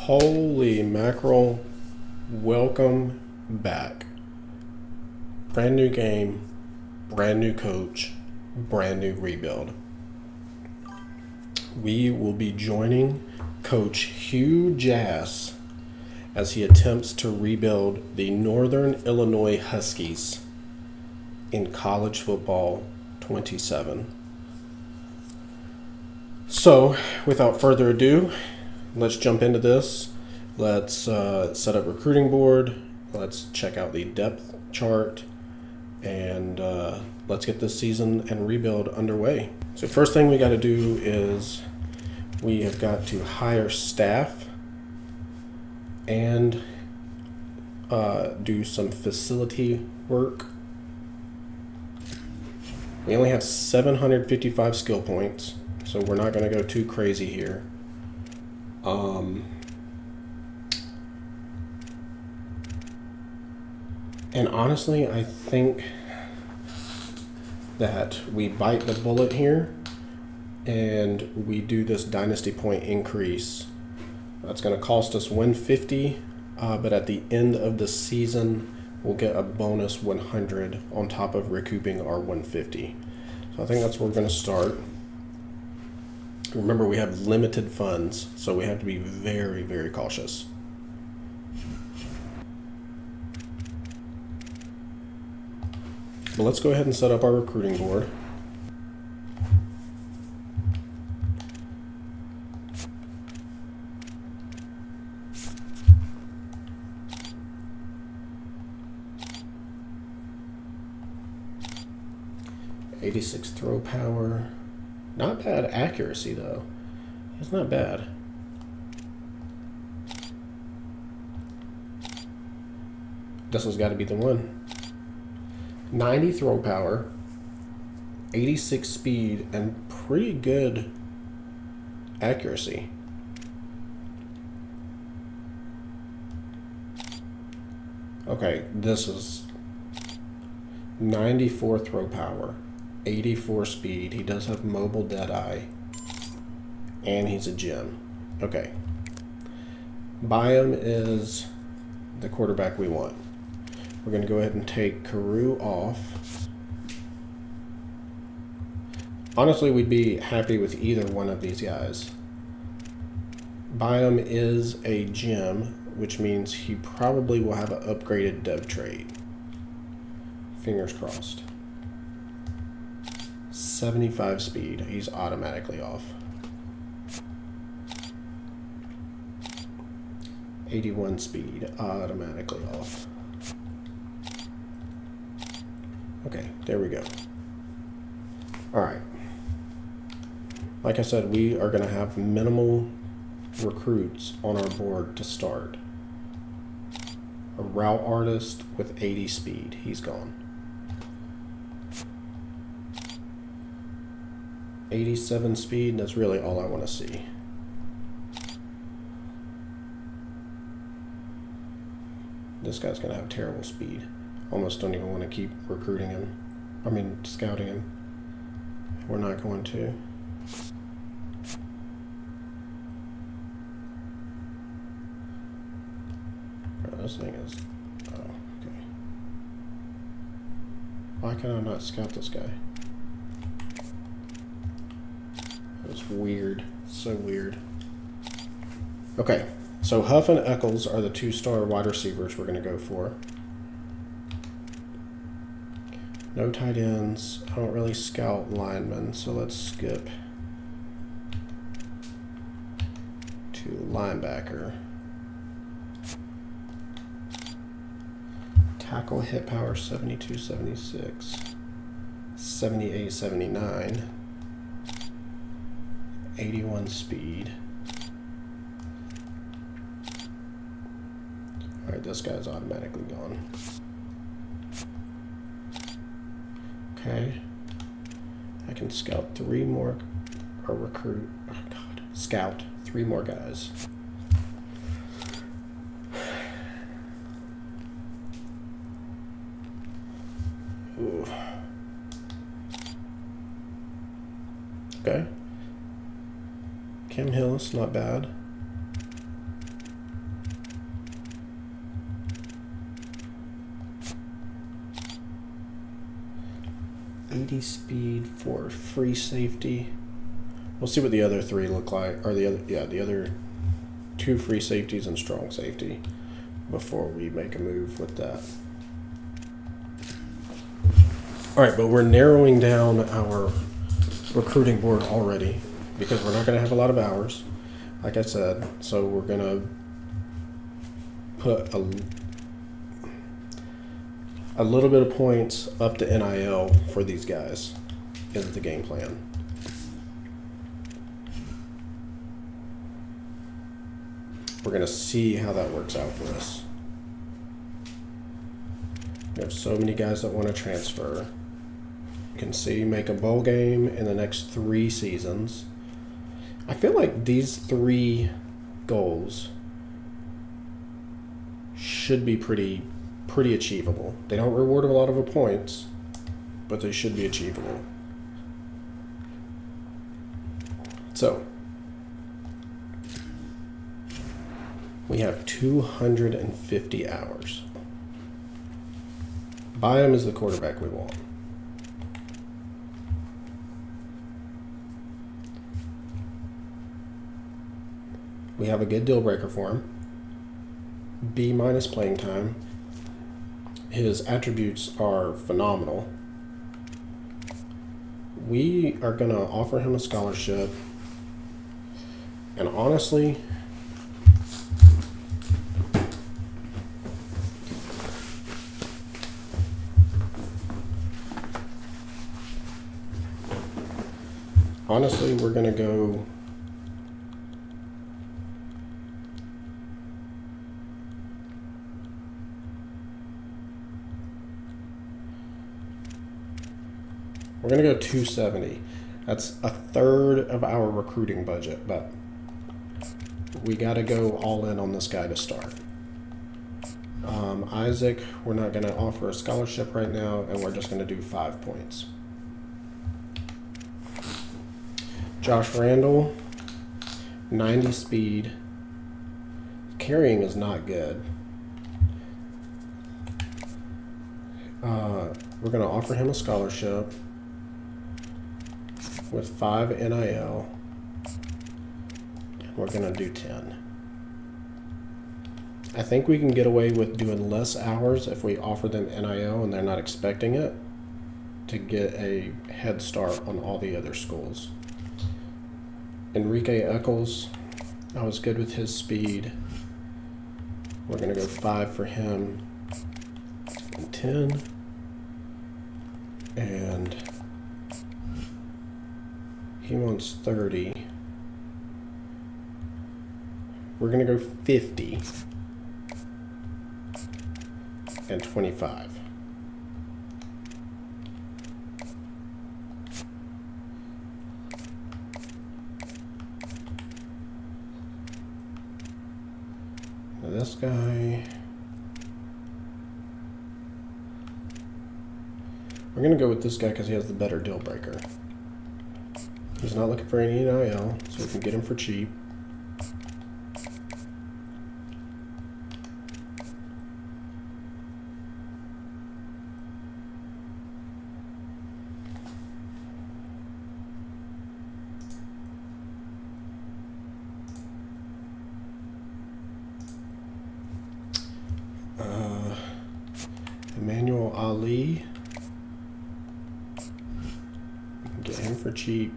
Holy mackerel, welcome back. Brand new game, brand new coach, brand new rebuild. We will be joining Coach Hugh Jass as he attempts to rebuild the Northern Illinois Huskies in college football 27. So, without further ado, let's jump into this. Let's set up recruiting board. Let's check out the depth chart, and let's get this season and rebuild underway. So first thing we got to do is we have got to hire staff and do some facility work. We only have 755 skill points, so we're not going to go too crazy here. And honestly, I think that we bite the bullet here and we do this dynasty point increase. That's going to cost us 150, but at the end of the season, we'll get a bonus 100 on top of recouping our 150. So I think that's where we're going to start. Remember, we have limited funds, so we have to be very, very cautious. But let's go ahead and set up our recruiting board. .86 throw power. Not bad accuracy, though. It's not bad. This has got to be the one. 90 throw power, 86 speed, and pretty good accuracy. Okay, this is 94 throw power, 84 speed. He does have mobile deadeye, and he's a gem. Okay. Byam is the quarterback we want. We're going to go ahead and take Carew off. Honestly, we'd be happy with either one of these guys. Byam is a gem, which means he probably will have an upgraded dev trait. Fingers crossed. 75 speed. He's automatically off. 81 speed. Automatically off. Okay, there we go. All right. Like I said, we are going to have minimal recruits on our board to start. A route artist with 80 speed. He's gone. 87 speed. That's really all I want to see. This guy's going to have terrible speed. Almost don't even want to keep recruiting him. I mean, scouting him. We're not going to. Oh, this thing is... Oh, okay. Why can I not scout this guy? That's weird. So weird. Okay, so Huff and Eccles are the 2-star wide receivers we're going to go for. No tight ends. I don't really scout linemen, so let's skip to linebacker. Tackle hit power 72, 76, 78, 79, 81 speed. All right, this guy's automatically gone. Okay, I can scout 3 more, or recruit, oh God, scout 3 more guys. Ooh. Okay. Cam Hillis, not bad. 80 speed for free safety. We'll see what the other three look like, or the other two free safeties and strong safety before we make a move with that. All right, but we're narrowing down our recruiting board already because we're not going to have a lot of hours, like I said. So we're going to put a little bit of points up to NIL for these guys is the game plan. We're going to see how that works out for us. We have so many guys that want to transfer. You can see make a bowl game in the next 3 seasons. I feel like these 3 goals should be pretty achievable. They don't reward a lot of points, but they should be achievable. So we have 250 hours. Byam is the quarterback we want. We have a good deal breaker for him. B- playing time. His attributes are phenomenal. We are going to offer him a scholarship. And honestly, we're going to go We're going to go 270. That's a third of our recruiting budget, but we got to go all in on this guy to start. Isaac, we're not going to offer a scholarship right now, and we're just going to do 5 points. Josh Randall, 90 speed. Carrying is not good. We're going to offer him a scholarship with 5 NIL. We're going to do 10. I think we can get away with doing less hours if we offer them NIL and they're not expecting it to get a head start on all the other schools. Enrique Eccles, I was good with his speed. We're going to go 5 for him and 10. And he wants 30. We're going to go 50 and 25. Now this guy, we're going to go with this guy because he has the better deal breaker. He's not looking for any NIL, so we can get him for cheap. Emmanuel Ali, we can get him for cheap.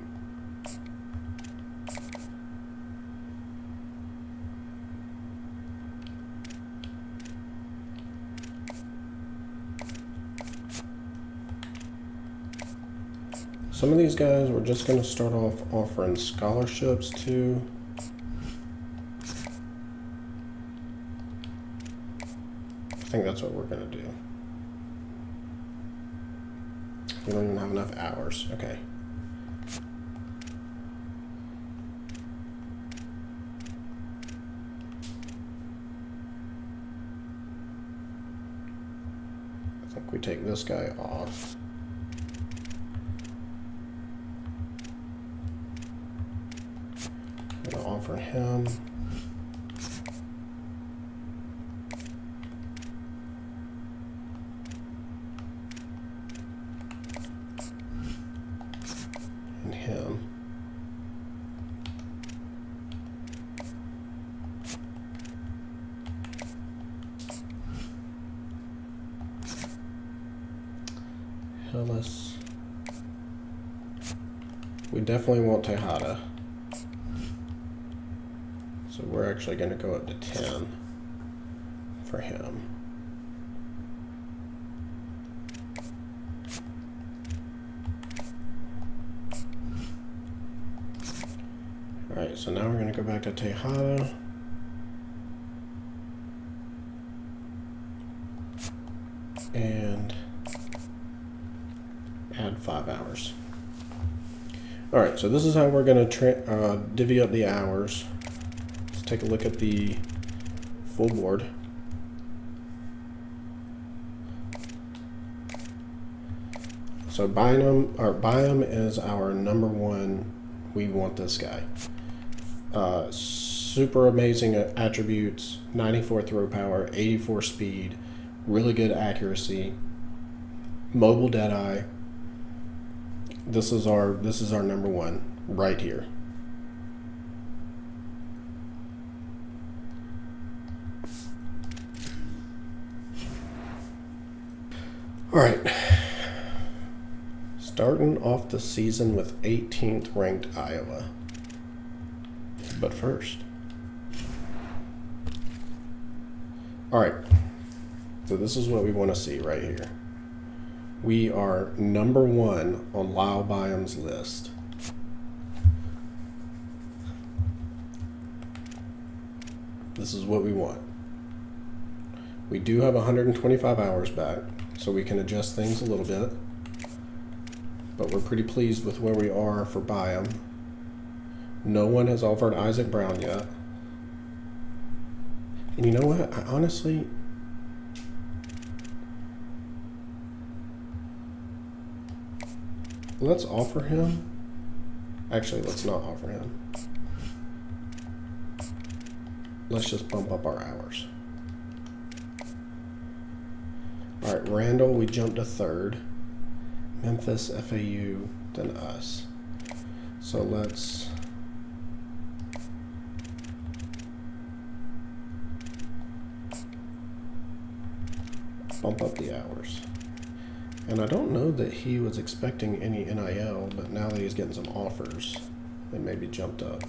Some of these guys we're just going to start off offering scholarships to. I think that's what we're going to do. We don't even have enough hours. Okay. I think we take this guy off. I'm going to offer him. Dulles. We definitely want Tejada. So we're actually going to go up to 10 for him. Alright, so now we're going to go back to Tejada. And add 5 hours. Alright, so this is how we're going to divvy up the hours. Let's take a look at the full board. So Byam is our number one. We want this guy. Super amazing attributes, 94 throw power, 84 speed, really good accuracy, mobile deadeye. This is our number one right here. All right. Starting off the season with 18th ranked Iowa. But first. All right. So this is what we want to see right here. We are number one on Lyle Byam's list. This is what we want. We do have 125 hours back, so we can adjust things a little bit. But we're pretty pleased with where we are for Byam. No one has offered Isaac Brown yet. And you know what? I honestly... Let's offer him. Actually, let's not offer him. Let's just bump up our hours. All right, Randall, we jumped to third. Memphis, FAU, then us. So let's bump up the hours. And I don't know that he was expecting any NIL, but now that he's getting some offers, it maybe jumped up.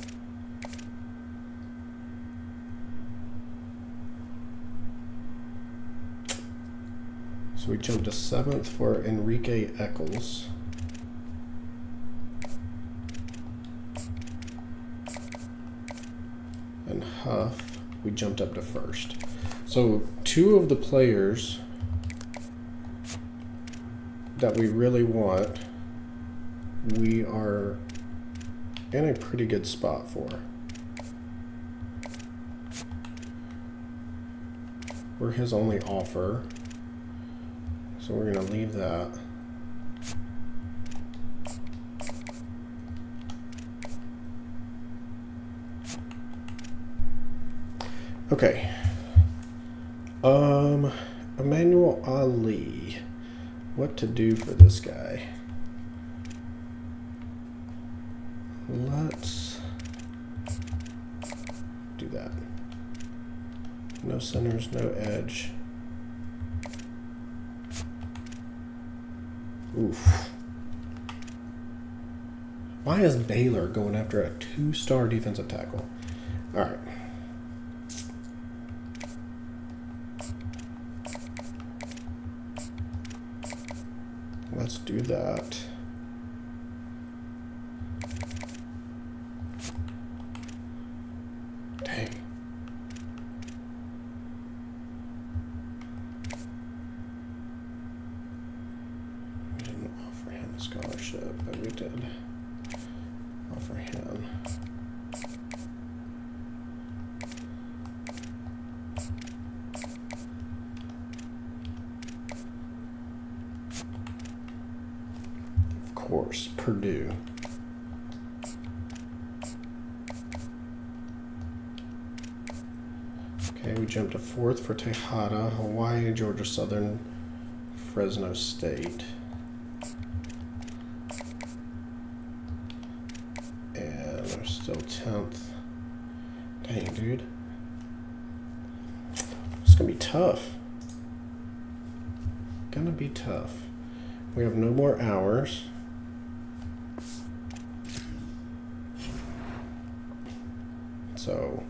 So we jumped to 7th for Enrique Eccles. And Huff, we jumped up to 1st. So 2 of the players that we really want, we are in a pretty good spot for. We're his only offer, so we're going to leave that. Okay. Emmanuel Ali. What to do for this guy? Let's do that. No centers, no edge. Oof. Why is Baylor going after a 2-star defensive tackle? All right. Let's do that. Dang. We didn't offer him a scholarship, but we did offer him. Course, Purdue. Okay, we jumped to 4th for Tejada, Hawaii, Georgia Southern, Fresno State. And we're still 10th. Dang, dude. It's gonna be tough. Gonna be tough. We have no more hours. So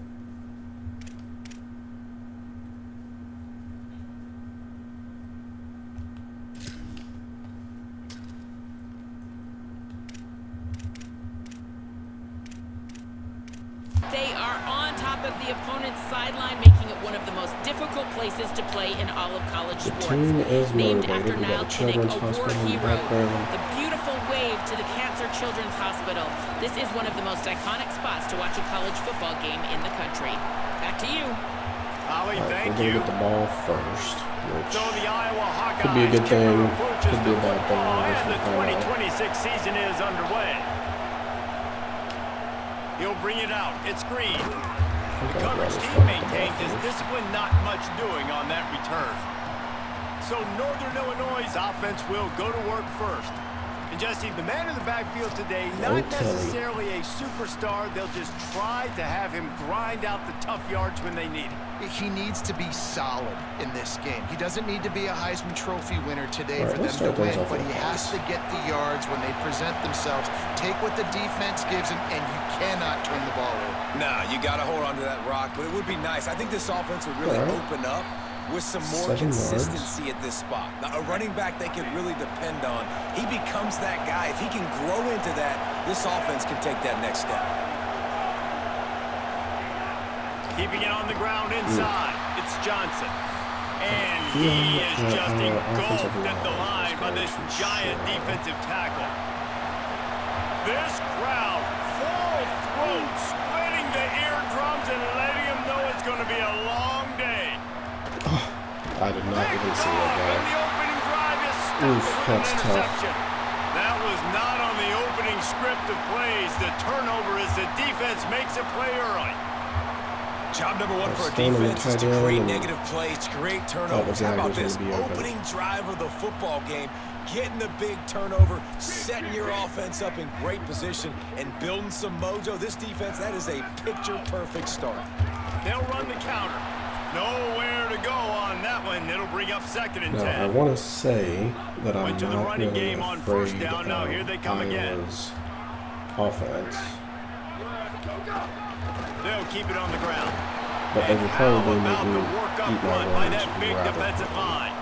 they are on top of the opponent's sideline, making it one of the most difficult places to play in all of college the sports. team is Named motivated. after We got Niall a children's Kinnick, a war hospital in the hero, background. the beautiful wave to the Cancer Children's Hospital. This is one of the most iconic spots to watch a college football game in the country. Back to you. Holly, Right, thank we're you. gonna get the ball first, which So the Iowa Hawkeyes could be a good thing, approaches could be a the bad thing. football, I guess and the we'll find out. 2026 season is underway. He'll bring it out. It's Green. The coverage team maintains his discipline, not much doing on that return. So Northern Illinois' offense will go to work first. And Jesse, the man in the backfield today, not necessarily a superstar. They'll just try to have him grind out the tough yards when they need it. He needs to be solid in this game. He doesn't need to be a Heisman Trophy winner today for them to win, but he has to get the yards when they present themselves. Take what the defense gives him, and you cannot turn the ball over. Nah, you got to hold on to that rock, but it would be nice. I think this offense would really open up with some more consistency at this spot. Now, a running back they can really depend on. He becomes that guy. If he can grow into that, this offense can take that next step. Keeping it on the ground inside. It's Johnson. And he is just engulfed at the line by this giant defensive tackle. This crowd, full throat, splitting the eardrums and letting them know it's going to be a long day. I did not even see that guy. And the opening drive is stopped with an interception. That was not on the opening script of plays. The turnover as the defense makes a play early. Job number one for a defense is to create negative plays, to create turnovers. How about this opening drive of the football game, getting the big turnover, setting your offense up in great position, and building some mojo. This defense, that is a picture-perfect start. They'll run the counter. Nowhere to go on that one. It'll bring up 2nd and 10. Now, I want to say that I'm Went to the not running really game on afraid first down. Now here they come again. Iowa's offense. They'll keep it on the ground. But they will probably make about me to work up eat my front by words that big rather defensive line.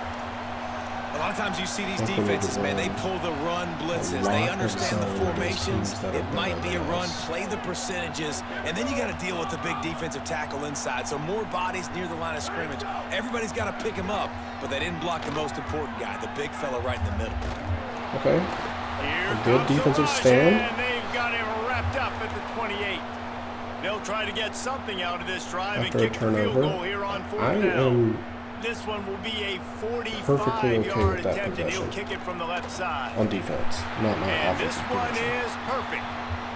A lot of times you see these defenses, man, they pull the run blitzes. They understand the formations. It might be a run, play the percentages, and then you got to deal with the big defensive tackle inside. So more bodies near the line of scrimmage. Everybody's got to pick him up, but they didn't block the most important guy, the big fella right in the middle. Okay. A good defensive stand. And they've got him wrapped up at the 28. They'll try to get something out of this drive After and kick the field goal here on 4th down. This one will be a 45-yard attempt, and he'll kick it from the left side. On defense, not my and offensive this one position. is perfect.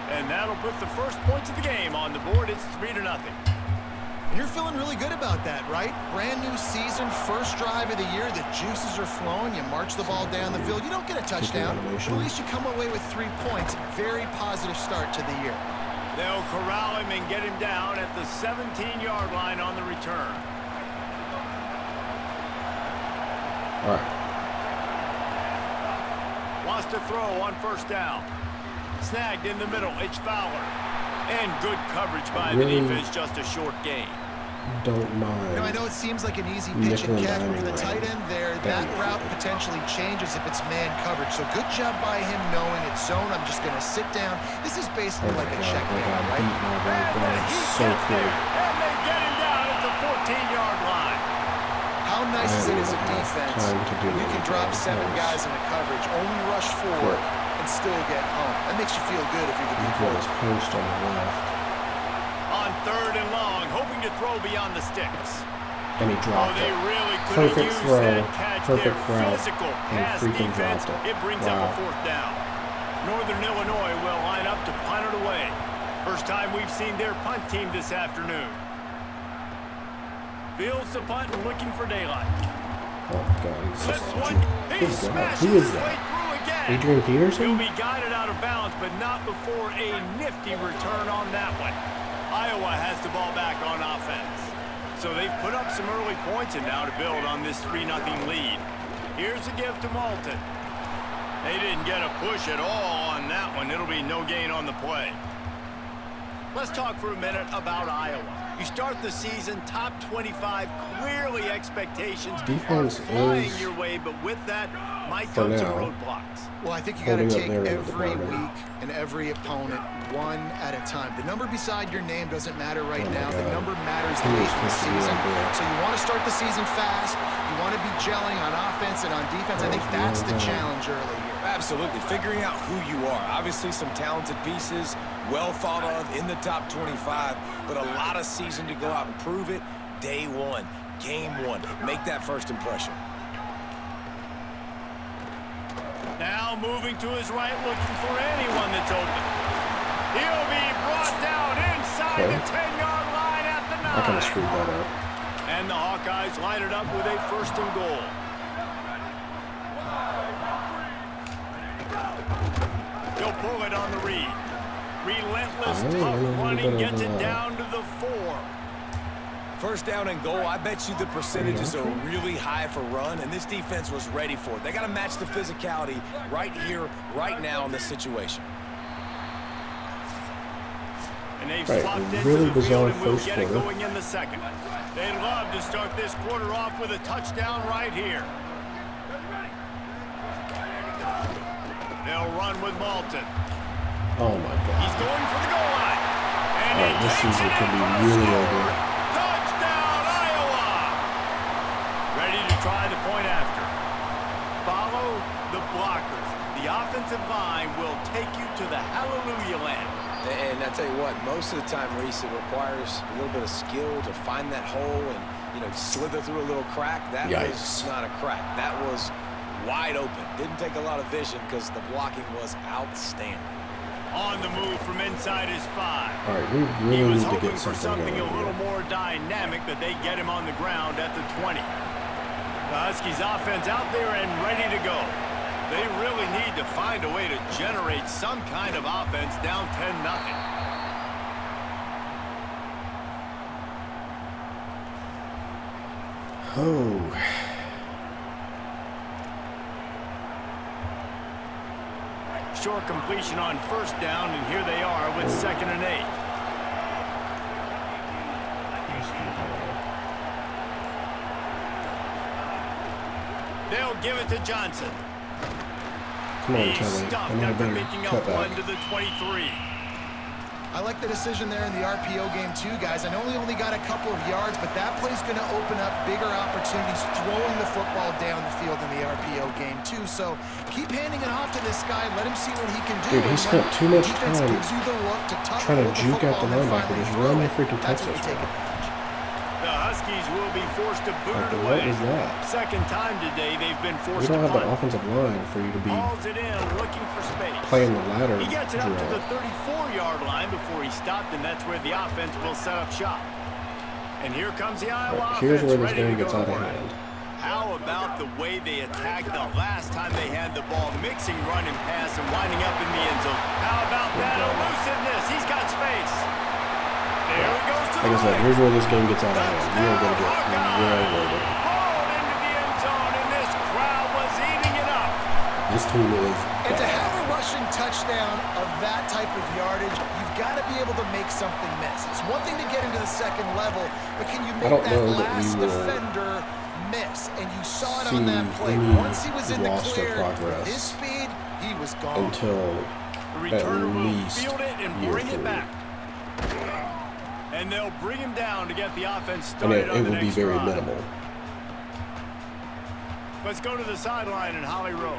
And that'll put the first points of the game on the board. It's 3-0. You're feeling really good about that, right? Brand new season, first drive of the year. The juices are flowing. You march the ball down the field. You don't get a touchdown, but at least you come away with 3 points. Very positive start to the year. They'll corral him and get him down at the 17-yard line on the return. All right. Wants to throw on first down. Snagged in the middle. It's Fowler. And good coverage by the defense. Just a short gain. Don't mind. You know, I know it seems like an easy pitch and catch, but for the tight end there, that route potentially changes if it's man coverage. So good job by him knowing it's zone. I'm just going to sit down. This is basically like a check down, right? So cool. And they get him down at the 14-yard line. How nice is it as a defense? You can drop 7 guys in a coverage, only rush 4, and still get home. That makes you feel good if you're the defense. Post on the left. On 3rd and long, hoping to throw beyond the sticks. And he dropped they it. really Perfect throw, that catch. perfect Their route, physical and pass freaking defense, dropped it. It brings up a 4th down. Northern Illinois will line up to punt it away. First time we've seen their punt team this afternoon. Fields the punt and looking for daylight. Oh, God. This one, he smashes Who is his way that? through again. Adrian Peterson? He'll be guided out of bounds, but not before a nifty return on that one. Iowa has the ball back on offense. So they've put up some early points and now to build on this 3-0 lead. Here's a give to Malton. They didn't get a push at all on that one. It'll be no gain on the play. Let's talk for a minute about Iowa. You start the season top 25, clearly expectations are flying your way, but with that might come some roadblocks. Well, I think you got to take every week and every opponent one at a time. The number beside your name doesn't matter right now. The number matters late in the season. So you want to start the season fast. You want to be gelling on offense and on defense. I think that's the challenge early here. Absolutely. Figuring out who you are. Obviously some talented pieces, well thought of in the top 25, but a lot of season to go out and prove it. Day one, game one. Make that first impression. Now moving to his right, looking for anyone that's open. He'll be brought down inside the 10-yard line at the 9. I kind of screwed that up. And the Hawkeyes line it up with a 1st and goal. He'll pull it on the read. Relentless, tough running gets it down to the 4. First down and goal, I bet you the percentages are really high for run, and this defense was ready for it. They got to match the physicality right here, right now in this situation. And they've swapped into the field, and we'll get it going in the second. They'd love to start this quarter off with a touchdown right here. They'll run with Malton. Oh my God. He's going for the goal line. And this season could be really ugly. Touchdown, Iowa! Ready to try the point after. Follow the blockers. The offensive line will take you to the hallelujah land. And I tell you what, most of the time, Reese, it requires a little bit of skill to find that hole and, you know, slither through a little crack. That was not a crack. That was wide open. Didn't take a lot of vision because the blocking was outstanding. On the move from inside his 5. All right, we really need to get something a little more dynamic, but they get him on the ground at the 20. The Huskies offense out there and ready to go. They really need to find a way to generate some kind of offense down 10-0. Oh. Short completion on 1st down, and here they are with 2nd and 8. They'll give it to Johnson. Come on, He's Kelly. stuffed I after better making cut up back. one to the 23. I like the decision there in the RPO game too, guys. I know he only got a couple of yards, but that play's going to open up bigger opportunities throwing the football down the field in the RPO game too. So keep handing it off to this guy. Let him see what he can do. Dude, he spent too much time trying to juke out the linebacker. Just run the freaking Texas. The Huskies will be forced to boot it What away. is that? Second time today they've been forced We don't to have the punt. offensive line for you to be Hauls it in, looking for space. playing the ladder He gets it up to the drill. 34-yard line before he stopped, and that's where the offense will set up shop. And here comes the Iowa offense. Here's where this ready game to gets go out to of work. hand. How about the way they attacked the last time they had the ball, mixing run and pass and winding up in the end zone? How about that elusiveness? He's got space. There he goes to Like I said, here's where this game gets out of hand. We are going to get railroaded. Ball into the end zone, and this crowd was eating it up. This team is And to bad. have a rushing touchdown of that type of yardage, you've got to be able to make something miss. It's one thing to get into the second level, but can you make that last defender miss? And you saw it on that play. Once he was in the clear, his speed, he was gone. Until The returner at will least field it and year bring it 3. back. And they'll bring him down to get the offense And started it on the will be next very drive. minimal. Let's go to the sideline in Holly Rowe.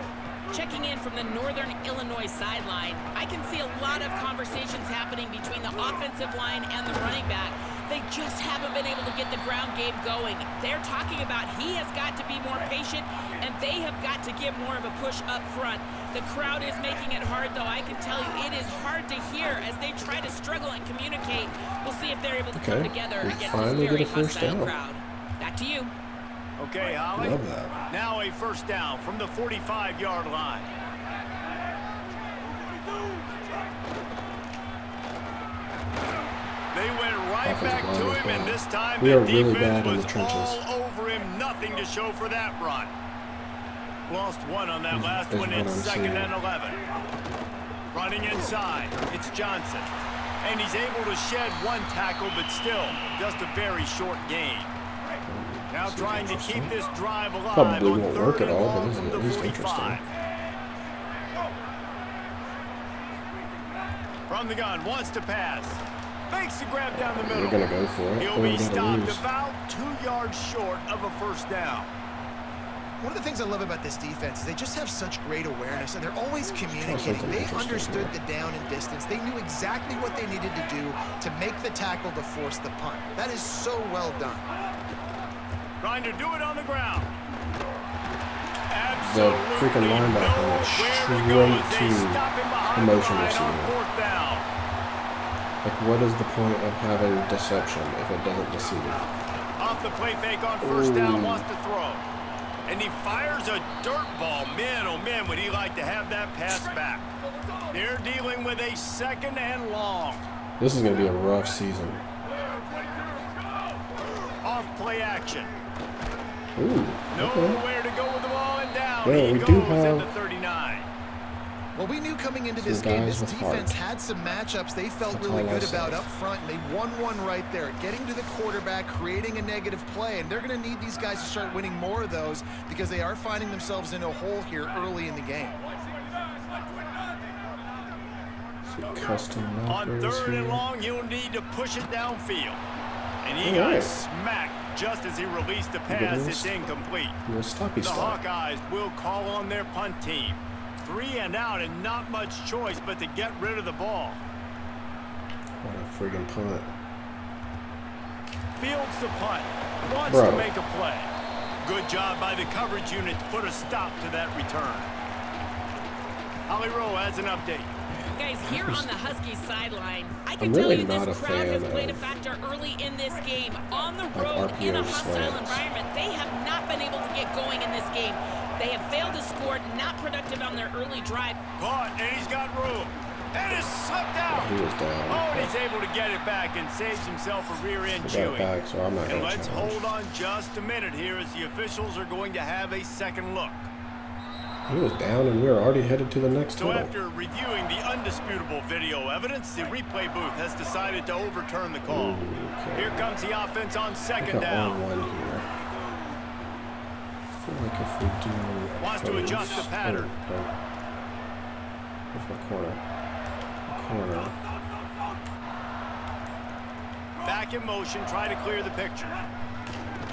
Checking in from the Northern Illinois sideline, I can see a lot of conversations happening between the offensive line and the running back. They just haven't been able to get the ground game going. They're talking about he has got to be more patient, and they have got to give more of a push up front. The crowd is making it hard, though. I can tell you it is hard to hear as they try to struggle and communicate. We'll see if they're able to come together against this very hostile crowd. Back to you. Okay, Holly. Love that. Now a 1st down from the 45-yard line. They went right back to him, and this time we the are really defense bad in was the trenches. all over him. Nothing to show for that run. Lost one on that last one. It's 2nd and 11. Running inside, it's Johnson. And he's able to shed one tackle, but still, just a very short gain. Now trying to keep this drive alive. Probably won't work at all, but this is at least interesting. From the gun, wants to pass. Makes the grab down the middle. They're going to go for it. He'll be stopped about 2 yards short of a first down. One of the things I love about this defense is they just have such great awareness, and they're always communicating. They understood the down and distance. They knew exactly what they needed to do to make the tackle to force the punt. That is so well done. Trying to do it on the ground. The freaking linebacker went straight to the motion receiver. Like, what is the point of having deception if it doesn't deceive? Off the play fake on first down, wants to throw. And he fires a dirt ball. Man, oh man, would he like to have that pass back. They're dealing with a 2nd and long. This is going to be a rough season. Off play action. Ooh, nowhere to go with the ball and down. Yeah, he we goes do have into 39. Well, we knew coming into this game, this defense had some matchups they felt really good about up front, and they won one right there, getting to the quarterback, creating a negative play, and they're going to need these guys to start winning more of those because they are finding themselves in a hole here early in the game. Custom on 3rd and long, you'll need to push it downfield. And he got smacked just as he released the pass. It's incomplete. The Hawkeyes will call on their punt team. 3 and out and not much choice but to get rid of the ball. What a friggin' punt. Fields the punt. Wants to make a play. Good job by the coverage unit to put a stop to that return. Holly Rowe has an update. Guys, here on the Huskies sideline, I can tell you this crowd has played a factor early in this game. On the road, in a hostile environment, they have not been able to get going in this game. They have failed to score, not productive on their early drive. Caught, and he's got room. And it's slipped out. He was down. Oh, and he's able to get it back and saves himself a rear end chewing. So I'm not and let's hold on just a minute here as the officials are going to have a second look. He was down, and we were already headed to the next So after reviewing the undisputable video evidence, the replay booth has decided to overturn the call. Here comes the offense on 2nd down. I feel like if we do... Wants to adjust the pattern. Where's my corner? Corner. Back in motion, try to clear the picture.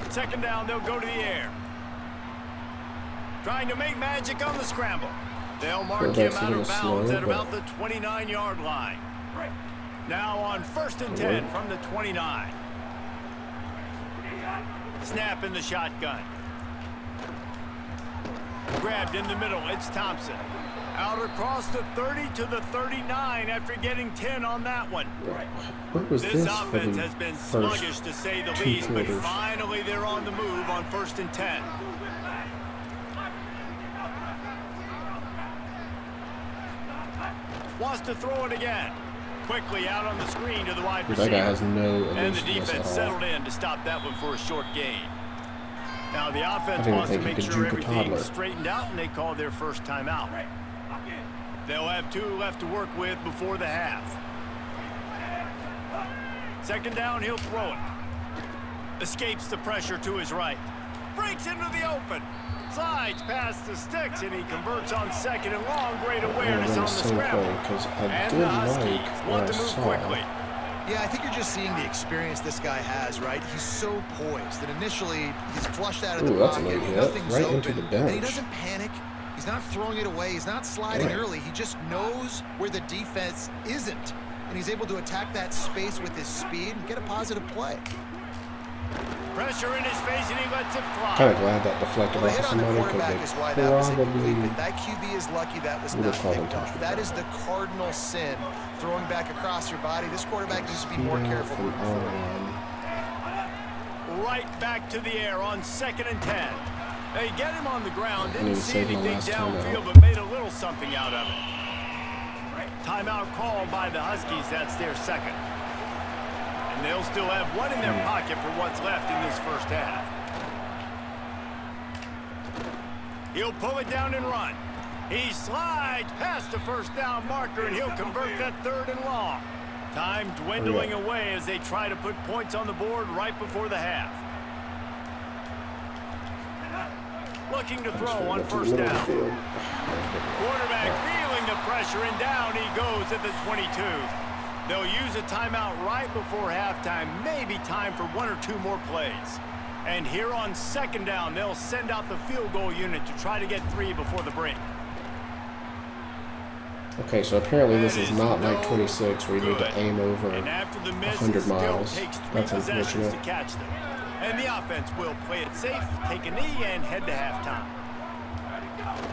2nd down, they'll go to the air. Trying to make magic on the scramble. They'll mark him out of bounds at about the 29-yard line. Now on 1st and 10 from the 29. Snap in the shotgun. Grabbed in the middle, it's Thompson. Out across the 30 to the 39 after getting 10 on that one. This offense has been sluggish to say the least, but finally they're on the move on 1st and 10. Wants to throw it again. Quickly out on the screen to the wide receiver. That guy has no and the defense settled in to stop that one for a short gain. Now the offense wants to make sure everything's straightened out, and they call their first timeout. They'll have 2 left to work with before the half. 2nd down, he'll throw it. Escapes the pressure to his right. Breaks into the open. Slides past the sticks, and he converts on 2nd and long. Great awareness on the scramble. And the Huskies want to move quickly. Yeah, I think you're just seeing the experience this guy has, right? He's so poised that initially he's flushed out of the pocket. Nothing's right open, into the bench. and he doesn't panic. He's not throwing it away. He's not sliding early. He just knows where the defense isn't, and he's able to attack that space with his speed and get a positive play. Pressure in his face, and he lets it fly. Kind of glad that deflected off of somebody because that QB is lucky that was not picked off. That is the cardinal sin, throwing back across your body. This quarterback needs to be more careful moving forward. Right back to the air on 2nd and 10. They get him on the ground. Didn't see anything downfield, but made a little something out of it. Timeout called by the Huskies. That's their 2nd. And they'll still have 1 in their pocket for what's left in this first half. He'll pull it down and run. He slides past the first down marker, and he'll convert that 3rd and long. Time dwindling away as they try to put points on the board right before the half. Looking to throw on first down. Quarterback feeling the pressure, and down he goes at the 22. They'll use a timeout right before halftime, maybe time for 1 or 2 more plays. And here on 2nd down, they'll send out the field goal unit to try to get 3 before the break. Okay, so apparently this is not like 26 where you need to aim over 100 miles. That's unfortunate. To catch them. And the offense will play it safe, take a knee, and head to halftime.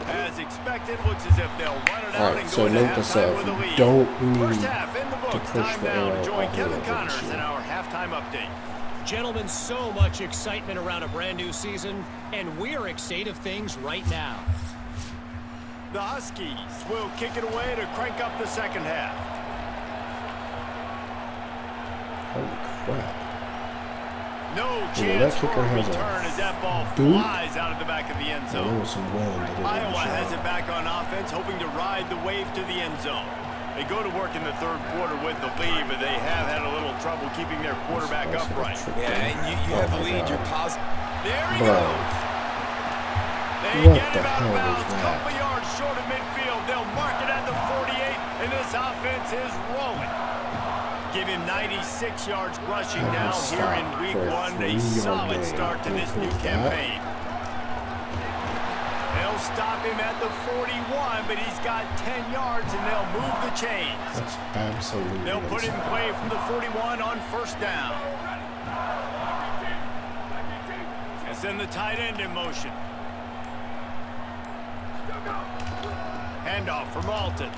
As expected, looks as if they'll run it out and go into halftime with a lead. Don't need First half in the to books. push Time the now arrow to join all Kevin over Connors this in our halftime update. Gentlemen, so much excitement around a brand new season, and we're in a state of things right now. The Huskies will kick it away to crank up the 2nd half. Holy crap. No chance for a return as that ball flies out of the back of the end zone. There was some wind. Iowa has it back on offense, hoping to ride the wave to the end zone. They go to work in the 3rd quarter with the lead, but they have had a little trouble keeping their quarterback upright. Yeah, and you have the lead. You're positive. There he goes. They get him out of bounds, a couple yards short of midfield. They'll mark it at the 48, and this offense is rolling. Give him 96 yards rushing down here in week 1. A solid start to this new campaign. They'll stop him at the 41, but he's got 10 yards, and they'll move the chains. That's absolutely They'll put it in play from the 41 on first down. And send the tight end in motion. Handoff for Malton.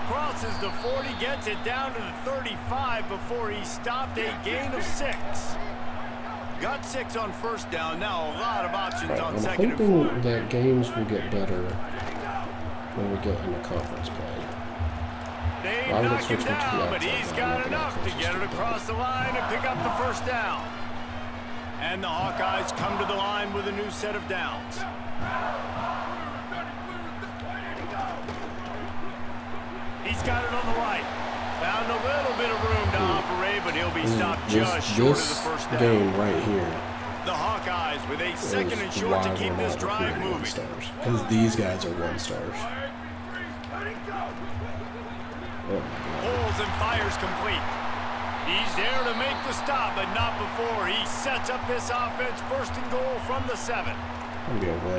Crosses the 40, gets it down to the 35 before he stopped. A gain of 6. Got 6 on first down. Now a lot of options on 2nd and 4. I'm hoping that games will get better when we get into conference play. They knock him down, but he's got enough to get it across the line and pick up the first down. And the Hawkeyes come to the line with a new set of downs. He's got it on the right. Found a little bit of room to operate, but he'll be stopped just short of the first down. This game right here. The Hawkeyes with a 2nd and short to keep this drive moving. Because these guys are 1-stars. Pulls and fires complete. He's there to make the stop, but not before he sets up this offense 1st and goal from the 7.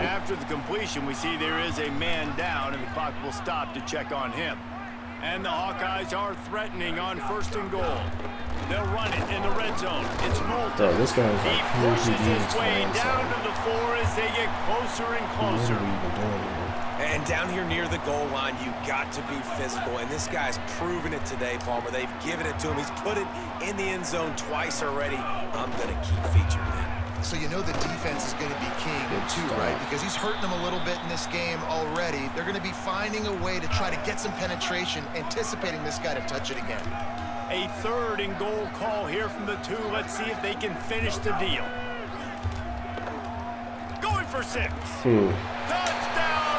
After the completion, we see there is a man down, and the clock will stop to check on him. And the Hawkeyes are threatening on 1st and goal. They'll run it in the red zone. It's Malton. This guy is He pushes his way down to the 4 as they get closer and closer. And down here near the goal line, you got to be physical. And this guy's proven it today, Palmer. They've given it to him. He's put it in the end zone twice already. I'm going to keep featuring him. So you know the defense is going to be king too, right? Because he's hurting them a little bit in this game already. They're going to be finding a way to try to get some penetration, anticipating this guy to touch it again. A 3rd and goal call here from the 2. Let's see if they can finish the deal. Going for 6. Touchdown!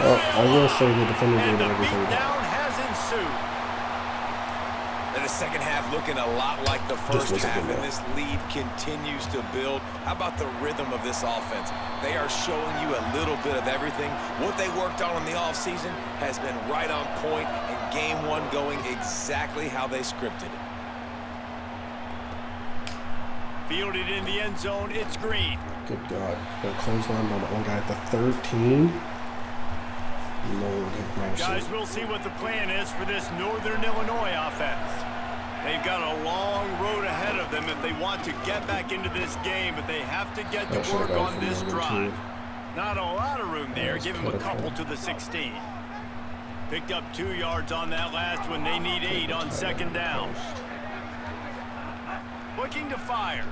Well, I will say the defender did everything. Beatdown has ensued. And the 2nd half looking a lot like the first half, and this lead continues to build. How about the rhythm of this offense? They are showing you a little bit of everything. What they worked on in the offseason has been right on point, and game 1 going exactly how they scripted it. Fielded in the end zone, it's Green. Good God. Got clothesline on the one guy at the 13. Lord have mercy. Guys, we'll see what the plan is for this Northern Illinois offense. They've got a long road ahead of them if they want to get back into this game, but they have to get to work on this drive. Not a lot of room there. Give him a couple to the 16. Picked up 2 yards on that last one. They need 8 on 2nd down. Looking to fire.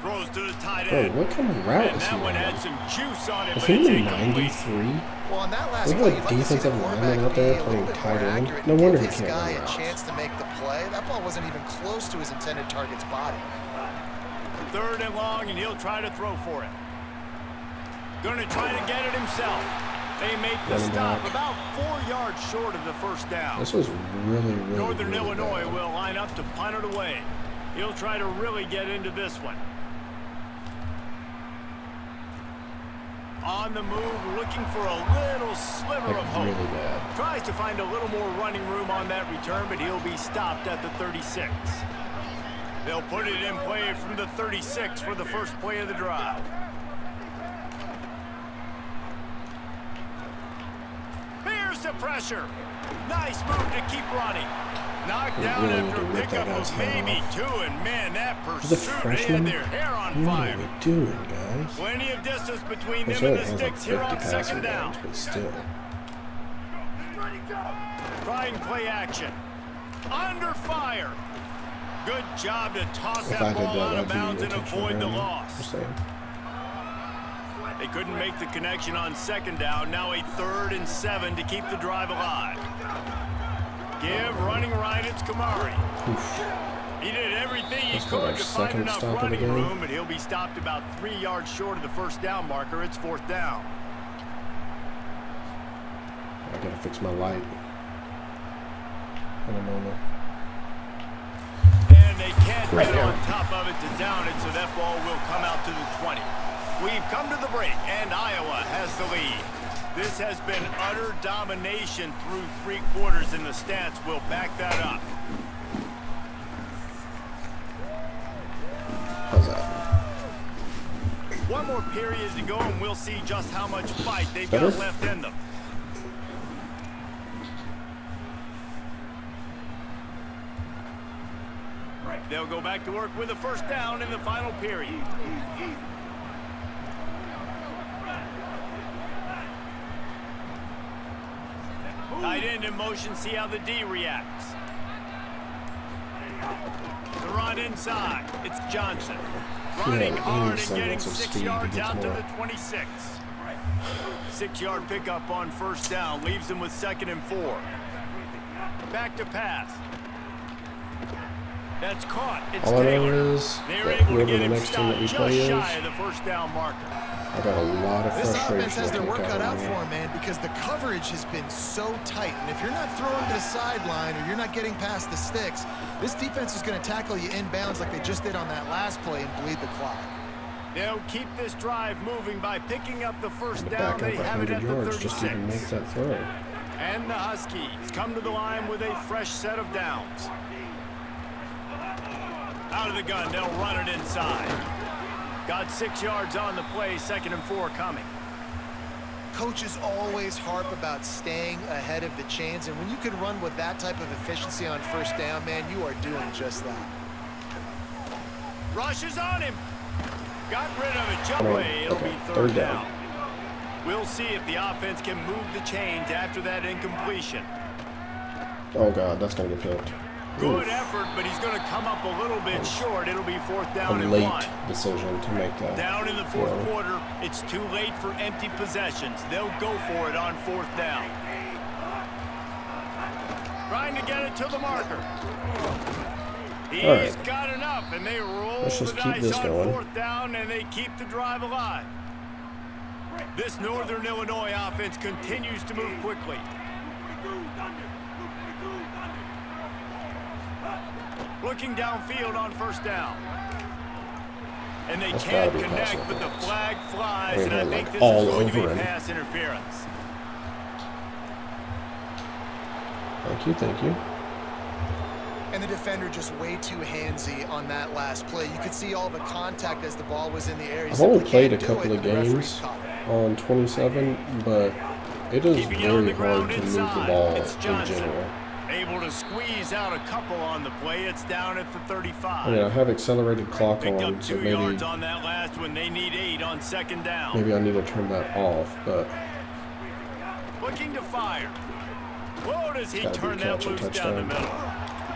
Throws to the tight end. What kind of route and is he that one on? had some juice on it, Is but he it's in incomplete. 93? Well, on that last We play, have a defensive lineman out there playing tight end. No wonder he can't guy run a routes. chance to make the play. That ball wasn't even close to his intended target's body. 3rd and long, and he'll try to throw for it. Gonna try to get it himself. They make the stop about 4 yards short of the first down. This was really Northern really Illinois bad. will line up to punt it away. He'll try to really get into this one. On the move, looking for a little sliver of hope. Really bad. Tries to find a little more running room on that return, but he'll be stopped at the 36. They'll put it in play from the 36 for the first play of the drive. Here's the pressure. Nice move to keep running. Knocked down really after a pickup of maybe 2, and man, that pursuit had their hair on fire. What are we doing, guys? Plenty of distance between them Really and the has like sticks here 50 on second passing down. yards, but still. Trying play action. Under fire. Good job to toss If I that did ball that, out I'd of be bounds and intentional avoid the grounding. loss. Just saying. They couldn't make the connection on second down. Now a 3rd and 7 to keep the drive alive. Give running right, it's Kamari. He did everything he could to find enough running room, but he'll be stopped about 3 yards short of the first down marker. It's 4th down. I gotta fix my light. In a moment. And they can't get on top of it to down it, so that ball will come out to the 20. We've come to the break, and Iowa has the lead. This has been utter domination through 3 quarters, and the stats will back that up. How's that? One more period to go, and we'll see just how much fight they've Better? got left in them. They'll go back to work with a first down in the final period. Tight end in motion, see how the D reacts. The run inside, it's Johnson. Running hard and getting 6 yards out to the 26. 6-yard pickup on first down, leaves them with 2nd and 4. Back to pass. That's caught. It's All I know Taylor. is They're that able to whoever get the him next team that we stopped play just is, shy of the first down marker. I got a lot of This frustration. offense has their work cut out for me. them, man, because the coverage has been so tight. And if you're not throwing to the sideline or you're not getting past the sticks, this defense is going to tackle you inbounds like they just did on that last play and bleed the clock. They'll keep this drive moving by picking up the first To down. back They up have it 100 at the yards just to even make 36. that throw. And the Huskies come to the line with a fresh set of downs. Out of the gun, they'll run it inside. Got 6 yards on the play, 2nd and 4 coming. Coaches always harp about staying ahead of the chains, and when you can run with that type of efficiency on first down, man, you are doing just that. Rushes on him. Got rid of it. Jump away. It'll be 3rd down. We'll see if the offense can move the chains after that incompletion. Oh God, that's gonna get picked. Good effort, but he's going to come up a little bit short. It'll be 4th down A and late 1. decision to make that. Down in the 4th quarter, it's too late for empty possessions. They'll go for it on 4th down. Trying to get it to the marker. He's got enough, and they roll the dice on 4th down, and they keep the drive alive. This Northern Illinois offense continues to move quickly. Looking downfield on first down. And they can't connect, but the flag flies, and I think this is going to be pass interference. Thank you. And the defender just way too handsy on that last play. You could see all the contact as the ball was in the air. I've only played a couple of games on 27, but it is very hard to move the ball in general. Able to squeeze out a couple on the play. It's down at the 35. I mean, I have accelerated clock Picked on, up so 2 yards on that last one. They need 8 on 2nd down. maybe I need to turn that off, but Looking to fire. Whoa, does he turn that loose down the middle?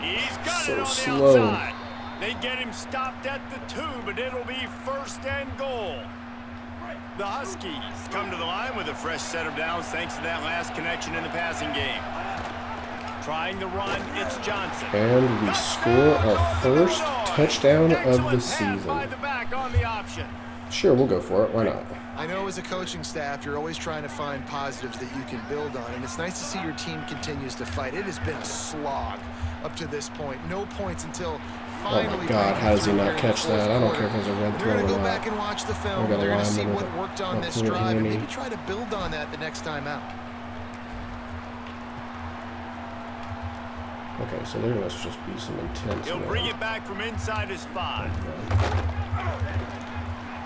He's got it on the outside. They get him stopped at the 2, but it'll be 1st and goal. The Huskies come to the line with a fresh set of downs thanks to that last connection in the passing game. Trying to run, it's Johnson. And we score our first touchdown of the season. By the back on the option. Sure, we'll go for it. Why not? I know as a coaching staff, you're always trying to find positives that you can build on, and it's nice to see your team continues to fight. It has been a slog up to this point. No points until finally. Oh my God, how does he not catch that? I don't care if it's a red throw or not. They're going to go back and watch the film. They're going to see what worked on this drive and maybe try to build on that the next time out. Okay, so there must just be some intense. He'll bring it back from inside his 5.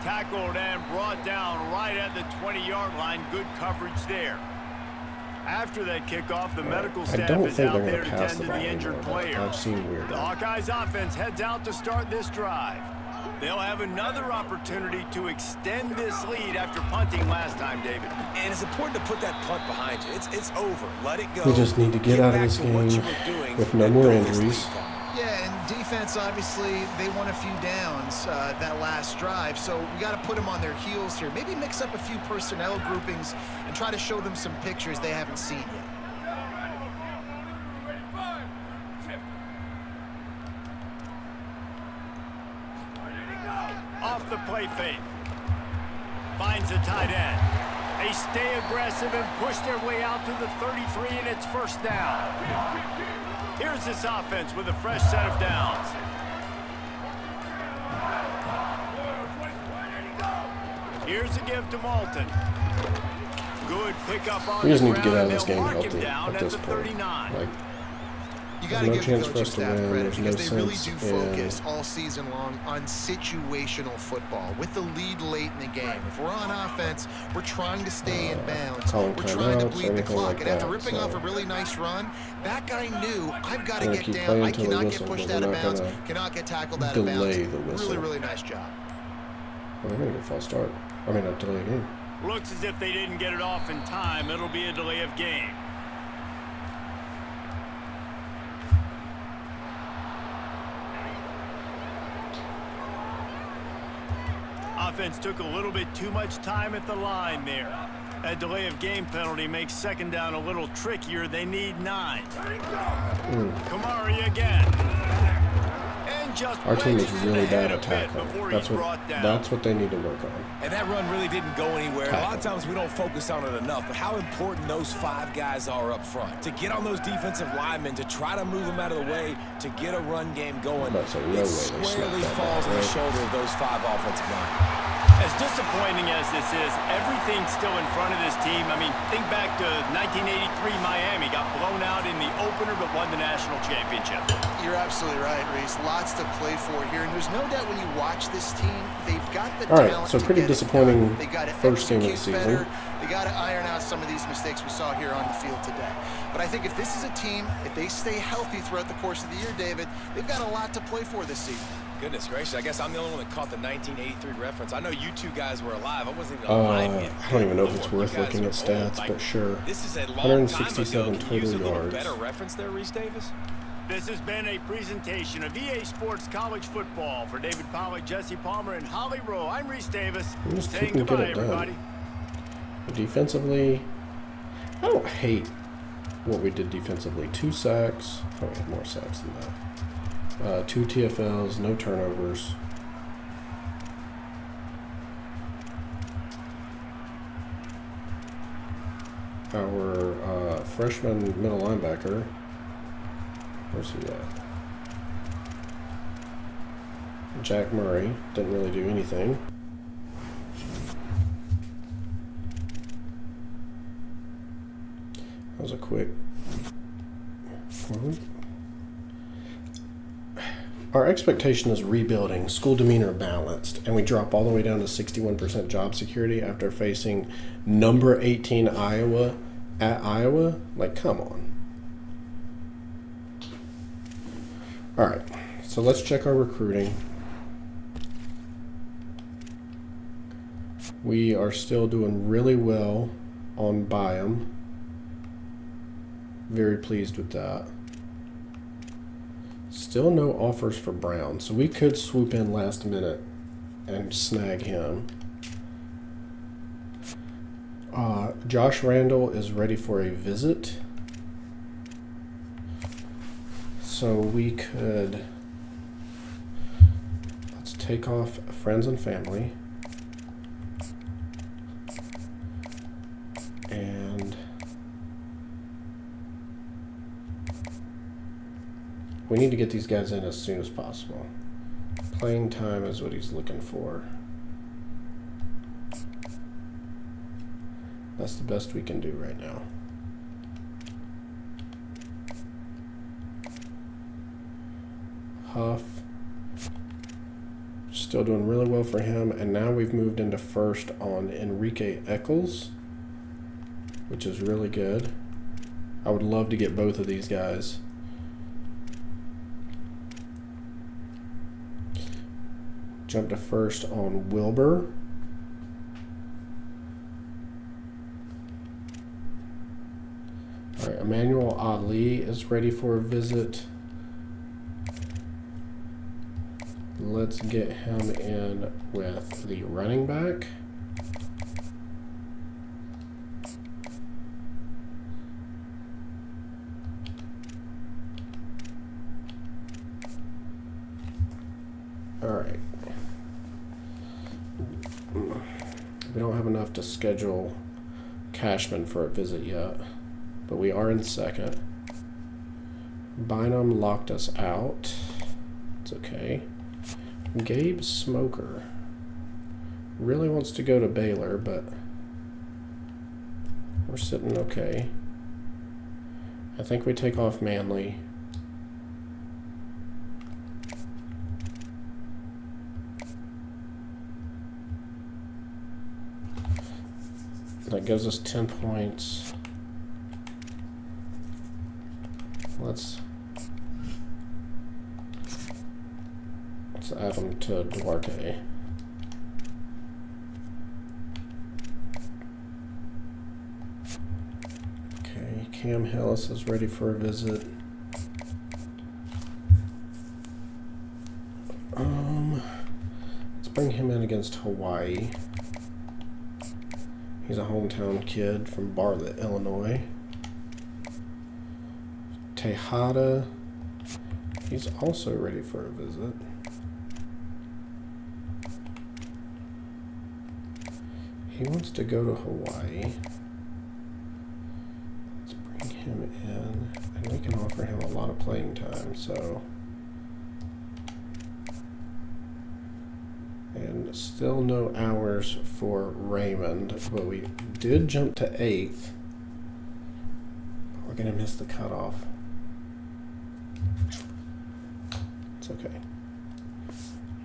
Tackled and brought down right at the 20-yard line. Good coverage there. After that kickoff, the medical staff is out there to tend to the injured player. I've seen weird. The Hawkeyes offense heads out to start this drive. They'll have another opportunity to extend this lead after punting last time, David. And it's important to put that punt behind you. It's over. Let it go. We just need to get out of this game with no more injuries. Yeah, and defense, obviously, they won a few downs that last drive, so we got to put them on their heels here. Maybe mix up a few personnel groupings and try to show them some pictures they haven't seen yet. Off the play fake. Finds a tight end. They stay aggressive and push their way out to the 33, and it's first down. Here's this offense with a fresh set of downs. Here's a give to Malton. Good pickup on we just the need to get ground, out of this and they'll game mark him healthy down at this the point. 39. Like, You got to no give chance the for coaching us to staff win. credit There's because no they really sense do focus in all season long on situational football with the lead late in the game. If we're on offense, we're trying to stay in bounds. We're trying to bleed the clock. And after ripping off a really nice run, that guy knew, I've got to get down. I cannot get pushed out of bounds, cannot get tackled out of bounds. Really, really nice job. Well, they're going to get a false start. I mean, a delay of game. Looks as if they didn't get it off in time. It'll be a delay of game. Offense took a little bit too much time at the line there. That delay of game penalty makes second down a little trickier. They need 9. Kamari again. And just our team is really bad at a tackling. That's what they need to work on. And that run really didn't go anywhere. A lot of times we don't focus on it enough, but how important those 5 guys are up front. To get on those defensive linemen, to try to move them out of the way, to get a run game going, it squarely falls on the shoulder of those 5 offensive linemen. As disappointing as this is, everything's still in front of this team. I mean, think back to 1983 Miami. Got blown out in the opener, but won the national championship. You're absolutely right, Reese. Lots to play for here. And there's no doubt when you watch this team, they've got the talent. All right, so pretty disappointing first game of the season. Better. They got to iron out some of these mistakes we saw here on the field today. But I think if this is a team, if they stay healthy throughout the course of the year, David, they've got a lot to play for this season. Goodness gracious, I guess I'm the only one that caught the 1983 reference. I know you 2 guys were alive. I wasn't even alive yet. I don't even know if it's worth looking at stats, but sure. This is a long 167 time ago. Can you use a total little yards. better reference there, Reese Davis? This has been a presentation of EA Sports College Football. For David Pollack, Jesse Palmer, and Holly Rowe, I'm Reese Davis. We just Saying couldn't goodbye, get it done. everybody. Defensively, I don't hate what we did defensively. 2 sacks. Oh, we had more sacks than that. 2 TFLs, no turnovers. Our freshman middle linebacker, where's he at? Jack Murray didn't really do anything. That was a quick forward. Our expectation is rebuilding, school demeanor balanced, and we drop all the way down to 61% job security after facing number 18 Iowa at Iowa. Like, come on. All right, so let's check our recruiting. We are still doing really well on Byam. Very pleased with that. Still no offers for Brown, so we could swoop in last minute and snag him. Josh Randall is ready for a visit. So we could, let's take off friends and family. We need to get these guys in as soon as possible. Playing time is what he's looking for. That's the best we can do right now. Huff. Still doing really well for him. And now we've moved into first on Enrique Eccles, which is really good. I would love to get both of these guys. Jump to first on Wilbur. All right, Emmanuel Ali is ready for a visit. Let's get him in with the running back. All right. We don't have enough to schedule Cashman for a visit yet, but we are in second. Bynum locked us out. It's okay. Gabe Smoker really wants to go to Baylor, but we're sitting okay. I think we take off Manley. That gives us 10 points. Let's add him to Duarte. Okay, Cam Hillis is ready for a visit. Let's bring him in against Hawaii. He's a hometown kid from Bartlett, Illinois. Tejada, he's also ready for a visit. He wants to go to Hawaii. Let's bring him in, and we can offer him a lot of playing time, so. And still no hours for Raymond, but we did jump to 8th. We're gonna miss the cutoff. It's okay.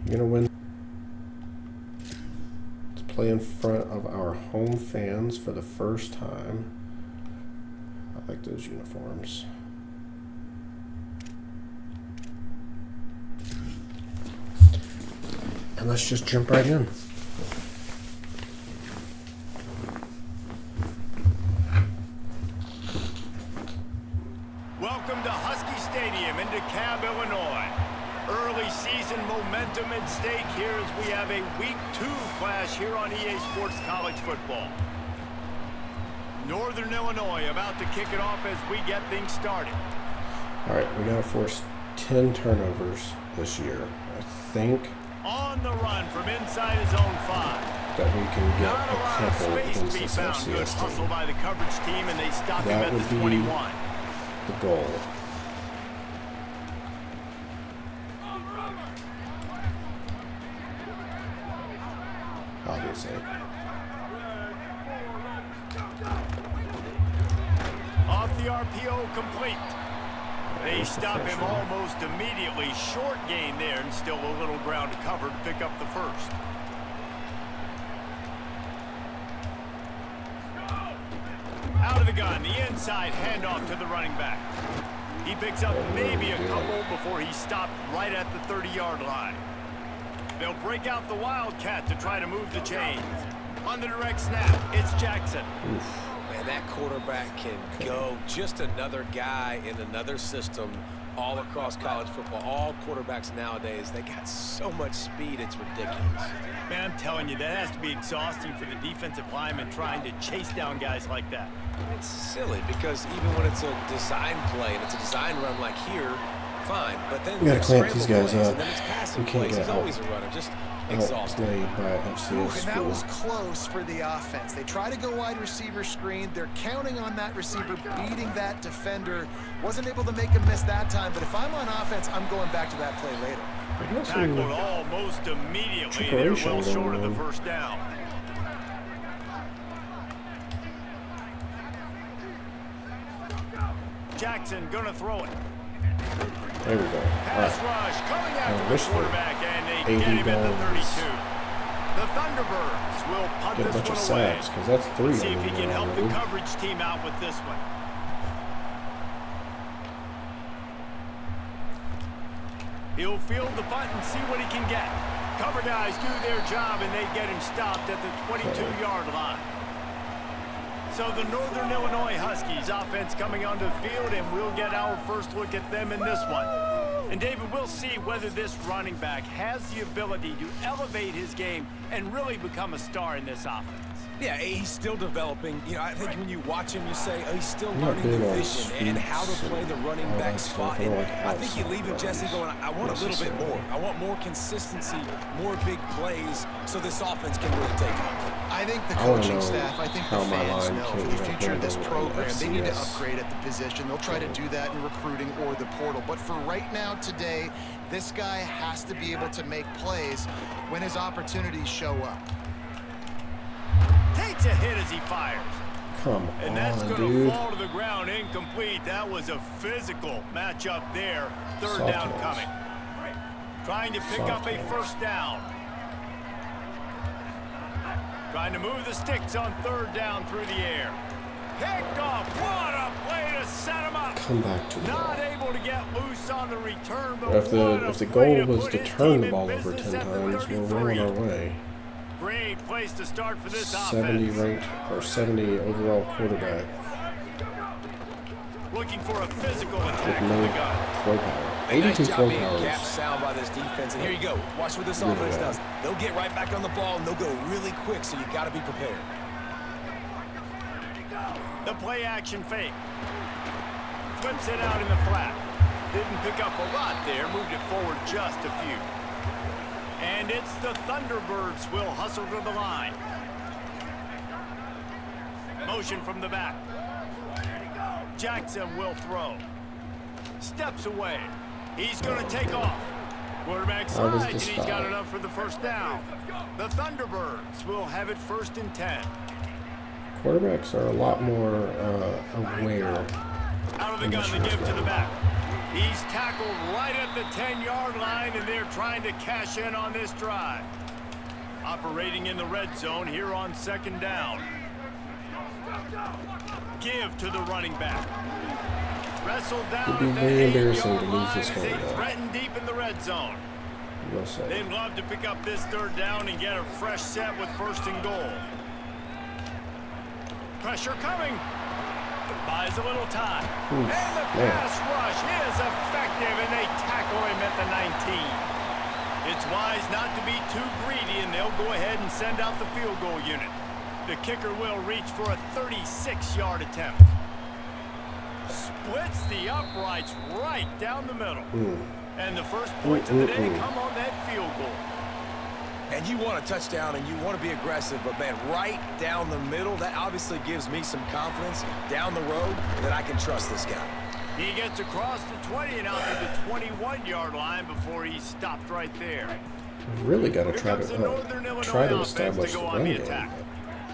You're gonna win. Let's play in front of our home fans for the first time. I like those uniforms. And let's just jump right in. Welcome to Husky Stadium in DeKalb, Illinois. Early season momentum at stake here as we have a Week 2 clash here on EA Sports College Football. Northern Illinois about to kick it off as we get things started. All right, we gotta force 10 turnovers this year. I think On the run from inside his own 5. that we can get Not a a lot of couple space to against be this found. Good FCS hustle team. by the coverage team, and they stop him That at would the be 21. the goal. Obviously. Off the RPO, complete. They That's the stop first him one. almost immediately. Short gain there, and still a little ground to cover to pick up the first. Out of the gun, the inside handoff to the running back. He picks up maybe a couple before he's stopped right at the 30-yard line. They'll break out the Wildcat to try to move the chains. On the direct snap, it's Jackson. Man, that quarterback can go. Just another guy in another system all across college football. All quarterbacks nowadays, they got so much speed, it's ridiculous. Man, I'm telling you, that has to be exhausting for the defensive lineman trying to chase down guys like that. It's silly because even when it's a design play and it's a design run like here, fine. But then We gotta clamp these scramble guys plays, up. and then it's passing We can't plays. get He's always a runner. Just exhausting. outplayed by Ooh, FCS and that school. was close for the offense. They try to go wide receiver screen. They're counting on that receiver beating that defender. Wasn't able to make him miss that time, but if I'm on offense, I'm going back to that play later. Tackled almost immediately. They're well short of the first down. Jackson gonna throw it. There we go. Pass All right. rush coming I after wish the the quarterback, and they get him at the 32. The Thunderbirds will punt Get a this bunch of one away. sacks because that's 3. Let's see if he on can there help the already. coverage team out with this one. He'll field the punt and see what he can get. Cover guys do their job, and they get him stopped at the 22-yard line. So the Northern Illinois Huskies offense coming onto the field, and we'll get our first look at them in this one. And David, we'll see whether this running back has the ability to elevate his game and really become a star in this offense. Yeah, he's still developing. You know, I think when you watch him, you say, oh, he's still Not learning the big on vision and how to play the running all back that spot. stuff. I And don't like I think you outside leave it, Jesse, runs going, I want a little bit more. I want more consistency, more big plays, so this offense can really take off. I think the I wanna coaching know staff, I think the how my fans line know can for the even future of this handle an program, they need to FCS. upgrade at the position. They'll try to do that in recruiting or the portal. But for right now, today, this guy has to be able to make plays when his opportunities show up. Takes a hit as he fires. Come And that's on, going to dude. fall to the ground incomplete. That was a physical matchup there. Third Soft down hands. coming. Trying to pick Soft up a hands. first down. Trying to move the sticks on third down through the air. Picked off. What a play to set him up. Come back to the ball. Not able to get loose on the return, but If the play goal was put to his turn team the in ball over business 10 at the times, we're 33. well on our way. Great place to start for this 70 offense. ranked or 70 overall quarterback Looking for a physical with attack from the no gun. throw power. Nice 82 job throw being power gap is sound by this defense. And here you go. Watch what this Really offense bad. does. They'll get right back on the ball, and they'll go really quick, so you got to be prepared. The play action fake. Flips it out in the flat. Didn't pick up a lot there. Moved it forward just a few. And it's the Thunderbirds will hustle to the line. Motion from the back. Jackson will throw. Steps away. He's going to take off. Quarterback That was slides, the and he's got spot. enough for the first down. The Thunderbirds will have it 1st and 10. quarterbacks are a lot more aware. Out of the gun to give to the back. He's tackled right at the 10-yard line, and they're trying to cash in on this drive. Operating in the red zone here on 2nd down. Give to the running back. Wrestled down It'd be at the very embarrassing 8-yard to lose line this as game, they though. threaten deep in the red zone. We'll say. They'd love to pick up this 3rd down and get a fresh set with 1st and goal. Pressure coming. Buys a little time. Oof, And the man. pass rush is effective, and they tackle him at the 19. It's wise not to be too greedy, and they'll go ahead and send out the field goal unit. The kicker will reach for a 36-yard attempt. Splits the uprights right down the middle. And the first points of the day come on that field goal. And you want a touchdown, and you want to be aggressive, but, man, right down the middle, that obviously gives me some confidence down the road that I can trust this guy. He gets across the 20 and out to the 21-yard line before he's stopped right there. We've really got to Here try comes the Northern to Illinois offense establish to the go on run the game. attack.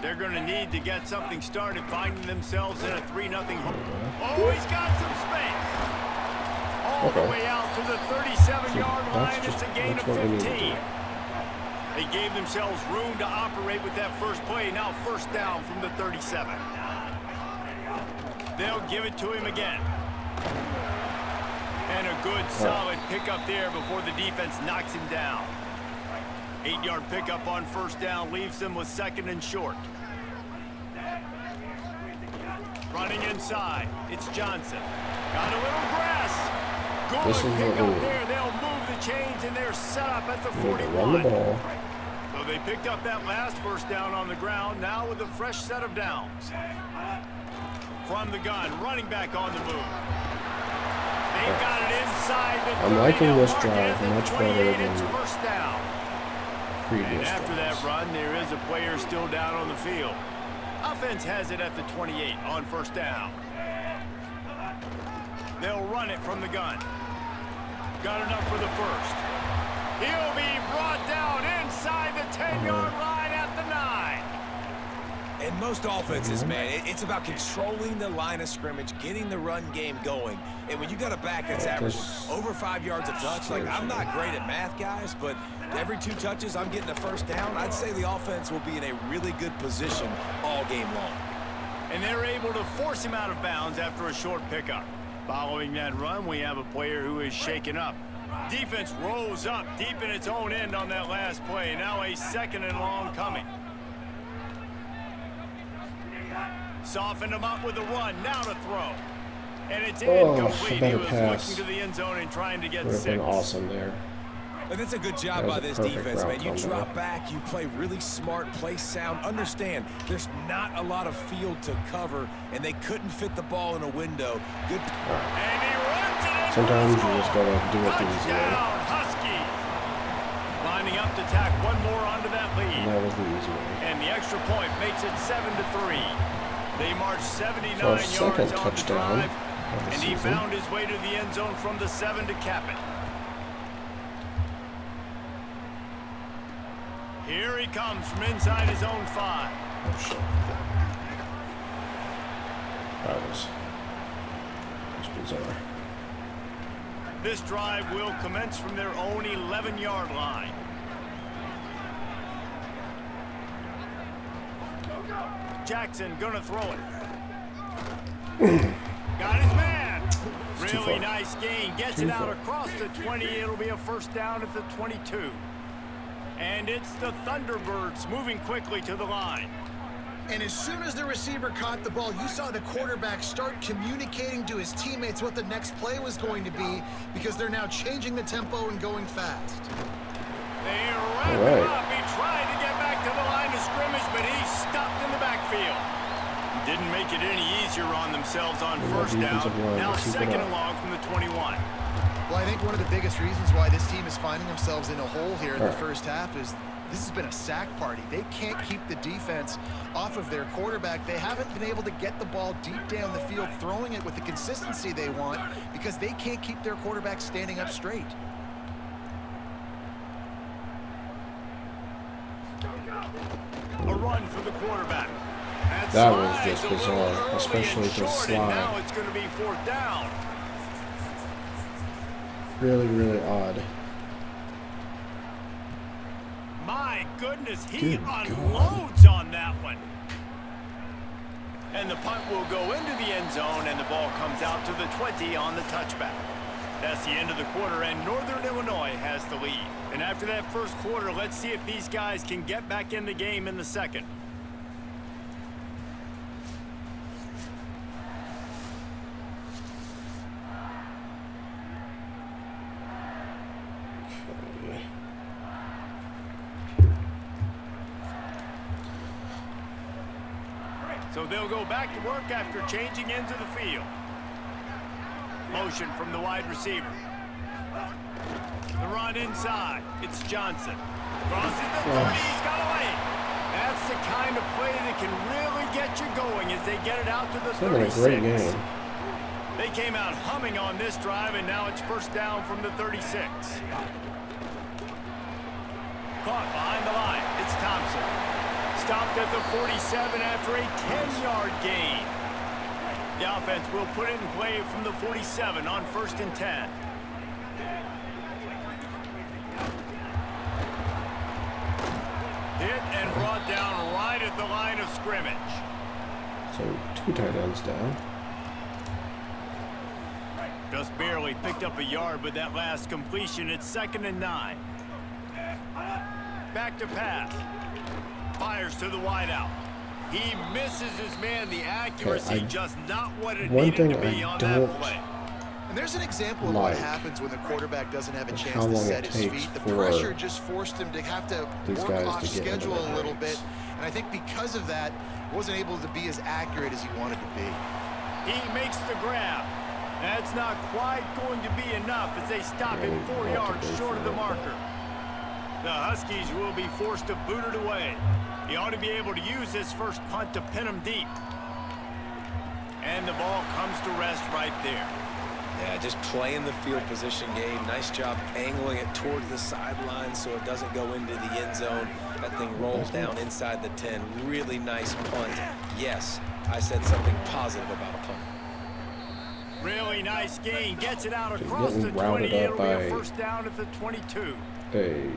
They're going to need to get something started, finding themselves in a 3-0 hole. Oh, he's got some space. All the way out to the 37-yard line. It's a gain of 15. They gave themselves room to operate with that first play. Now 1st down from the 37. They'll give it to him again. And a good, solid pickup there before the defense knocks him down. 8-yard pickup on 1st down leaves them with 2nd and short. Running inside, it's Johnson. Got a little grass. This is Good what pickup we there. They'll move the chains, and they're set up at the need to 41. run the ball. So they picked up that last 1st down on the ground, now with a fresh set of downs. From the gun, running back on the move. got it inside the I'm liking this mark drive at the much 28. better It's than first down. previous And after that drives. run, there is a player still down on the field. Offense has it at the 28 on first down. They'll run it from the gun. Got enough for the first. He'll be brought down inside the 10-yard line at the 9. And most offenses, man, it's about controlling the line of scrimmage, getting the run game going. And when you got a back that's averaging over 5 yards a touch, like, I'm not great at math, guys, but every 2 touches I'm getting a first down, I'd say the offense will be in a really good position all game long. And they're able to force him out of bounds after a short pickup. Following that run, we have a player who is shaken up. Defense rolls up deep in its own end on that last play. Now a 2nd and long coming. Softened him up with a run. Now to throw. And it's incomplete. He was looking to the end zone and trying to get 6. Would have been awesome there. And that's a good job by this defense, man. You drop back, you play really smart, play sound. Understand, there's not a lot of field to cover, and they couldn't fit the ball in a window. Good. And he runs it in. Sometimes you just gotta do it the easy way. Touchdown, Huskies. Lining up to tack one more onto that lead. And that was the easy way. And the extra point makes it 7-3. They marched 79 So yards second on the touchdown drive, of the and he season. found his way to the end zone from the 7 to cap it. Here he comes from inside his own 5. Oh shit. That was bizarre. This drive will commence from their own 11-yard line. Jackson gonna throw it. Got his man. Really nice gain. Gets it out across the 20. It'll be a first down at the 22. And it's the Thunderbirds moving quickly to the line. And as soon as the receiver caught the ball, you saw the quarterback start communicating to his teammates what the next play was going to be, because they're now changing the tempo and going fast. They wrap him up. He tried to get back to the line of scrimmage, but he's stopped in the backfield. Didn't make it any easier on themselves on first down. Now 2nd and long from the 21. Well, I think one of the biggest reasons why this team is finding themselves in a hole here in the first half is this has been a sack party. They can't keep the defense off of their quarterback. They haven't been able to get the ball deep down the field, throwing it with the consistency they want, because they can't keep their quarterback standing up straight. A run for the quarterback. That was just bizarre, especially the slide. Now it's going to be 4th down. Really, really odd. My goodness, he unloads on that one. And the punt will go into the end zone, and the ball comes out to the 20 on the touchback. That's the end of the quarter, and Northern Illinois has the lead. And after that first quarter, let's see if these guys can get back in the game in the second. So they'll go back to work after changing into the field. Motion from the wide receiver. The run inside. It's Johnson. Crosses the 30. He's got away. That's the kind of play that can really get you going as they get it out to the 36. A great game. They came out humming on this drive, and now it's first down from the 36. Caught behind the line. It's Thompson. Stopped at the 47 after a 10-yard gain. The offense will put it in play from the 47 on 1st and 10. Hit and brought down right at the line of scrimmage. So 2 tight ends down. Just barely picked up a yard with that last completion. It's 2nd and 9. Back to pass. Fires to the wideout. He misses his man. The accuracy just not what it needed to be on that play. And there's an example of what happens when the quarterback doesn't have a chance to set his feet. The pressure just forced him to have to work off schedule a little bit. And I think because of that, wasn't able to be as accurate as he wanted to be. He makes the grab. That's not quite going to be enough as they stop him 4 yards short of the marker. The Huskies will be forced to boot it away. He ought to be able to use this first punt to pin him deep. And the ball comes to rest right there. Yeah, just playing the field position game. Nice job angling it towards the sideline so it doesn't go into the end zone. That thing rolls down inside the 10. Really nice punt. Yes, I said something positive about a punt. Really nice gain. Gets it out across the 20. It'll be a first down at the 22. Hey.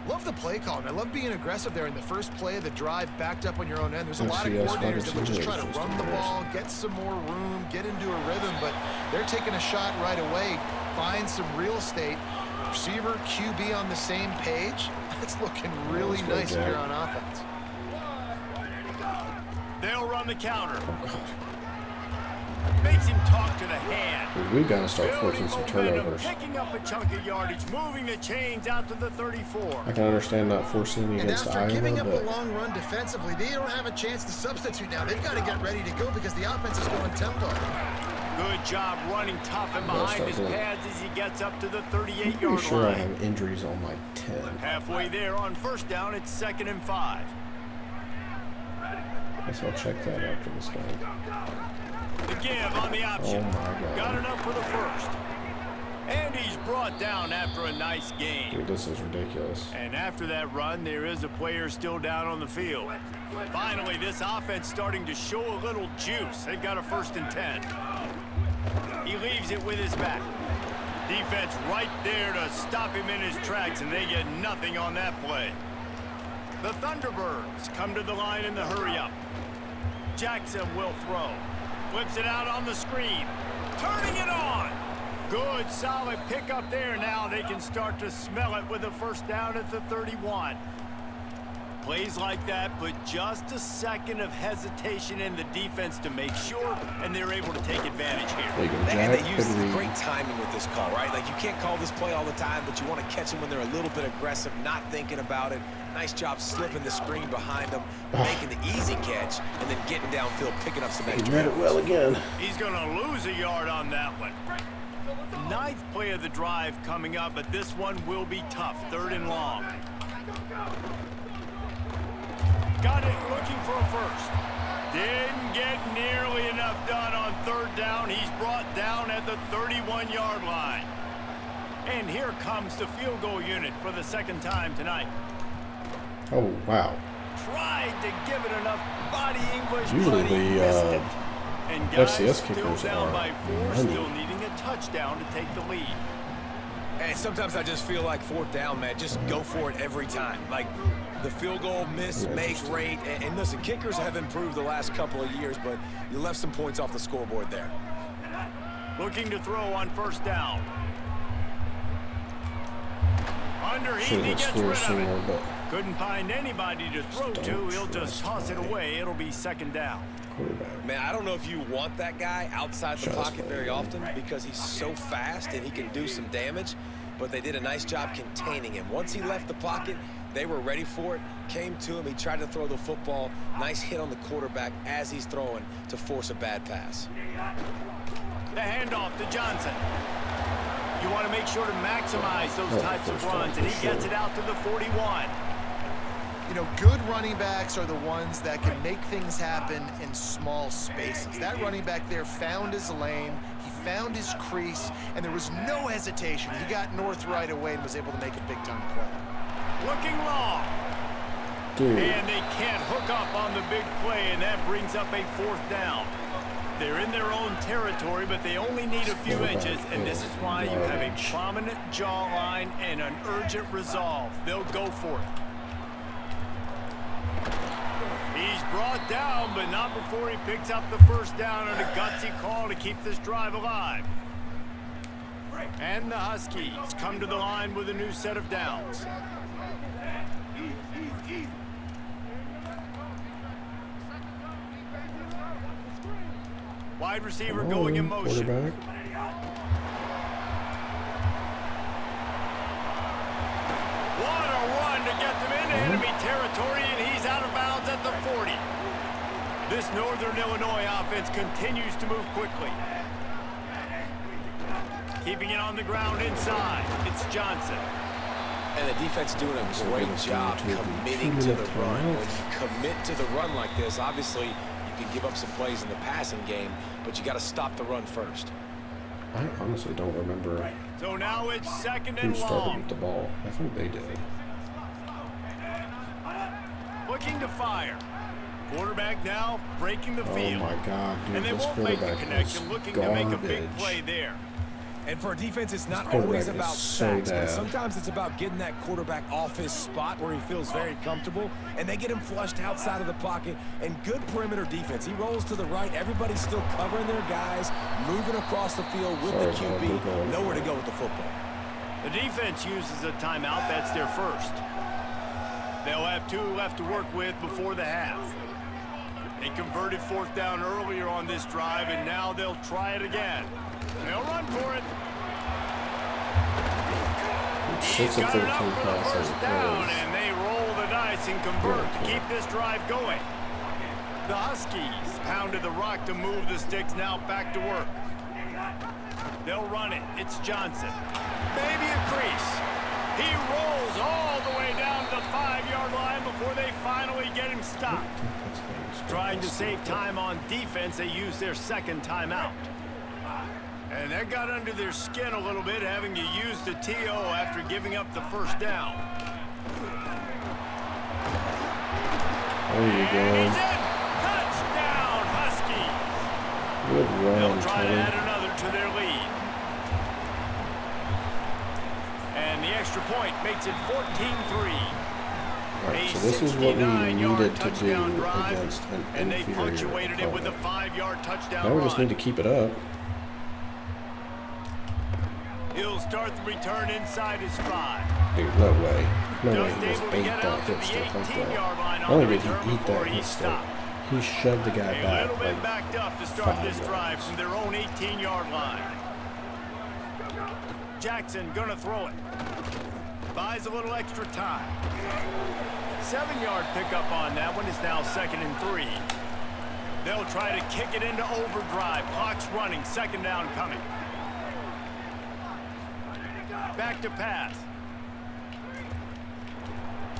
Love the play call. I love being aggressive there in the first play of the drive, backed up on your own end. There's a lot of coordinators that would just try to run the ball, get some more room, get into a rhythm, but they're taking a shot right away, find some real estate. Receiver, QB on the same page. It's looking really nice here on offense. They'll run the counter. Makes him talk to the hand. We've got to start forcing some turnovers. Picking up a chunk of yardage, moving the chains out to the 34. I can understand not forcing against Iowa, after giving up but a long run defensively, they don't have a chance to substitute now. They've got to get ready to go because the offense is going tempo. Good job running tough and behind his pads as he gets up to the 38-yard line. I'm sure I have injuries on my 10. Halfway there on first down, it's 2nd and 5. Guess I'll check that after this game. The give on the option. Oh my God. Got enough for the first. And he's brought down after a nice gain. Dude, this is ridiculous. And after that run, there is a player still down on the field. Finally, this offense starting to show a little juice. They've got a 1st and 10. He leaves it with his back. Defense right there to stop him in his tracks, and they get nothing on that play. The Thunderbirds come to the line in the hurry-up. Jackson will throw. Flips it out on the screen. Turning it on. Good, solid pickup there. Now they can start to smell it with a first down at the 31. Plays like that put just a second of hesitation in the defense to make sure, and they're able to take advantage here. They use great timing with this call, right? Like, you can't call this play all the time, but you want to catch them when they're a little bit aggressive, not thinking about it. Nice job slipping the screen behind them, making the easy catch, and then getting downfield, picking up some extra. He read it well again. He's going to lose a yard on that one. 9th play of the drive coming up, but this one will be tough. 3rd and long. Got it, looking for a first. Didn't get nearly enough done on 3rd down. He's brought down at the 31-yard line. And here comes the field goal unit for the 2nd time tonight. Oh, wow. Tried to give it enough body English. Usually the FCS kickers still down are by 4, still needing a touchdown to take the lead. And sometimes I just feel like 4th down, man, just go for it every time. Like, the field goal miss, make rate, and listen, kickers have improved the last couple of years, but you left some points off the scoreboard there. Looking to throw on 1st down. Underneath, he gets rid of it. Couldn't find anybody to throw to. He'll just toss it away. It'll be 2nd down. Man, I don't know if you want that guy outside the pocket very often because he's so fast and he can do some damage, but they did a nice job containing him. Once he left the pocket, they were ready for it, came to him, he tried to throw the football. Nice hit on the quarterback as he's throwing to force a bad pass. The handoff to Johnson. You want to make sure to maximize those types of runs, and he gets it out to the 41. You know, good running backs are the ones that can make things happen in small spaces. That running back there found his lane, he found his crease, and there was no hesitation. He got north right away and was able to make a big-time play. Looking long. And they can't hook up on the big play, and that brings up a 4th down. They're in their own territory, but they only need a few inches, and this is why you have a prominent jawline and an urgent resolve. They'll go for it. He's brought down, but not before he picks up the 1st down on a gutsy call to keep this drive alive. And the Huskies come to the line with a new set of downs. Wide receiver going in motion. What a run to get them into enemy territory, and he's out of bounds at the 40. This Northern Illinois offense continues to move quickly. Keeping it on the ground inside. It's Johnson. And the defense doing a great job committing to the run. When you commit to the run like this, obviously you can give up some plays in the passing game, but you got to stop the run first. I honestly don't remember So now it's second who and started long. with the ball. I think they did. Looking to fire. Quarterback now breaking the Oh field. my God, dude, And they this won't make the quarterback is connection, looking to make a big garbage. play there. And for a defense, it's not quarterback always is about so sacks, but bad. sometimes it's about getting that quarterback off his spot where he feels very comfortable, and they get him flushed outside of the pocket, and good perimeter defense. He rolls to the right. Everybody's still covering their guys, moving across the field with the Sorry, man, we're QB. going Nowhere for to it. go with the football. The defense uses a timeout. That's their first. They'll have 2 left to work with before the half. They converted 4th down earlier on this drive, and now they'll try it again. They'll run for it. 6 of 13 passes. First down, and they roll the dice and convert to keep this drive going. The Huskies pounded the rock to move the sticks, now back to work. They'll run it. It's Johnson. Maybe a crease. He rolls all the way down to the 5-yard line before they finally get him stopped. Trying to save time on defense, they use their second timeout. And that got under their skin a little bit, having to use the TO after giving up the first down. There you And go. he's in! Touchdown, Huskies! Good run, They'll try to Tony. add another to their lead. And the extra point makes it 14-3. Alright, so this is what we 69-yard needed to do touchdown drive, against an and they inferior punctuated it with a opponent. 5-yard touchdown Now we run. just need to keep it up. He'll start the return inside his 5. Dude, no way. No way Just he just able to ate get that out to hit the stick like 18-yard line that. on Not only the did he return eat before that he hit stick, stopped. he shoved the guy A back little bit like backed up to start 5 this drive yards. from their own 18-yard line. Jackson gonna throw it. Buys a little extra time. 7-yard pickup on that one. Is now 2nd and 3. They'll try to kick it into overdrive. Clock's running. 2nd down coming. Back to pass.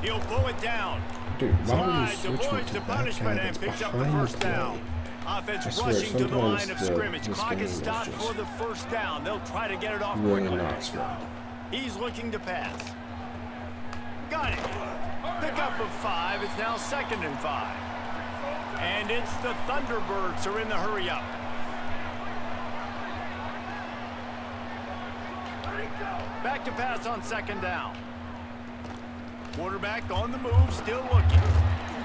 He'll pull it down. Dude, why would you Slides, switch me avoids to the that guy punishment that's and picks up the behind first the down. play? Offense I swear, rushing to the sometimes line of this scrimmage. game Clock is is stopped just for the first down. They'll try to get it off really quickly. not smart. He's looking to pass. Got it. Pickup of 5. It's now 2nd and 5. And it's the Thunderbirds who are in the hurry up. Back to pass on 2nd down. Quarterback on the move, still looking.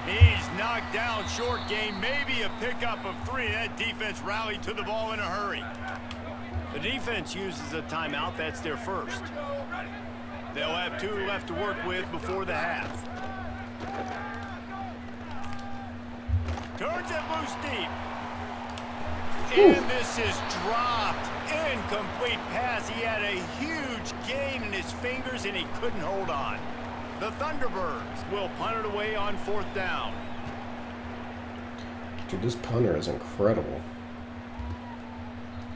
He's knocked down short game, maybe a pickup of 3. That defense rallied to the ball in a hurry. The defense uses a timeout. That's their first. They'll have 2 left to work with before the half. Turns it loose deep. And this is dropped. Incomplete pass. He had a huge gain in his fingers and he couldn't hold on. The Thunderbirds will punt it away on 4th down. Dude, this punter is incredible.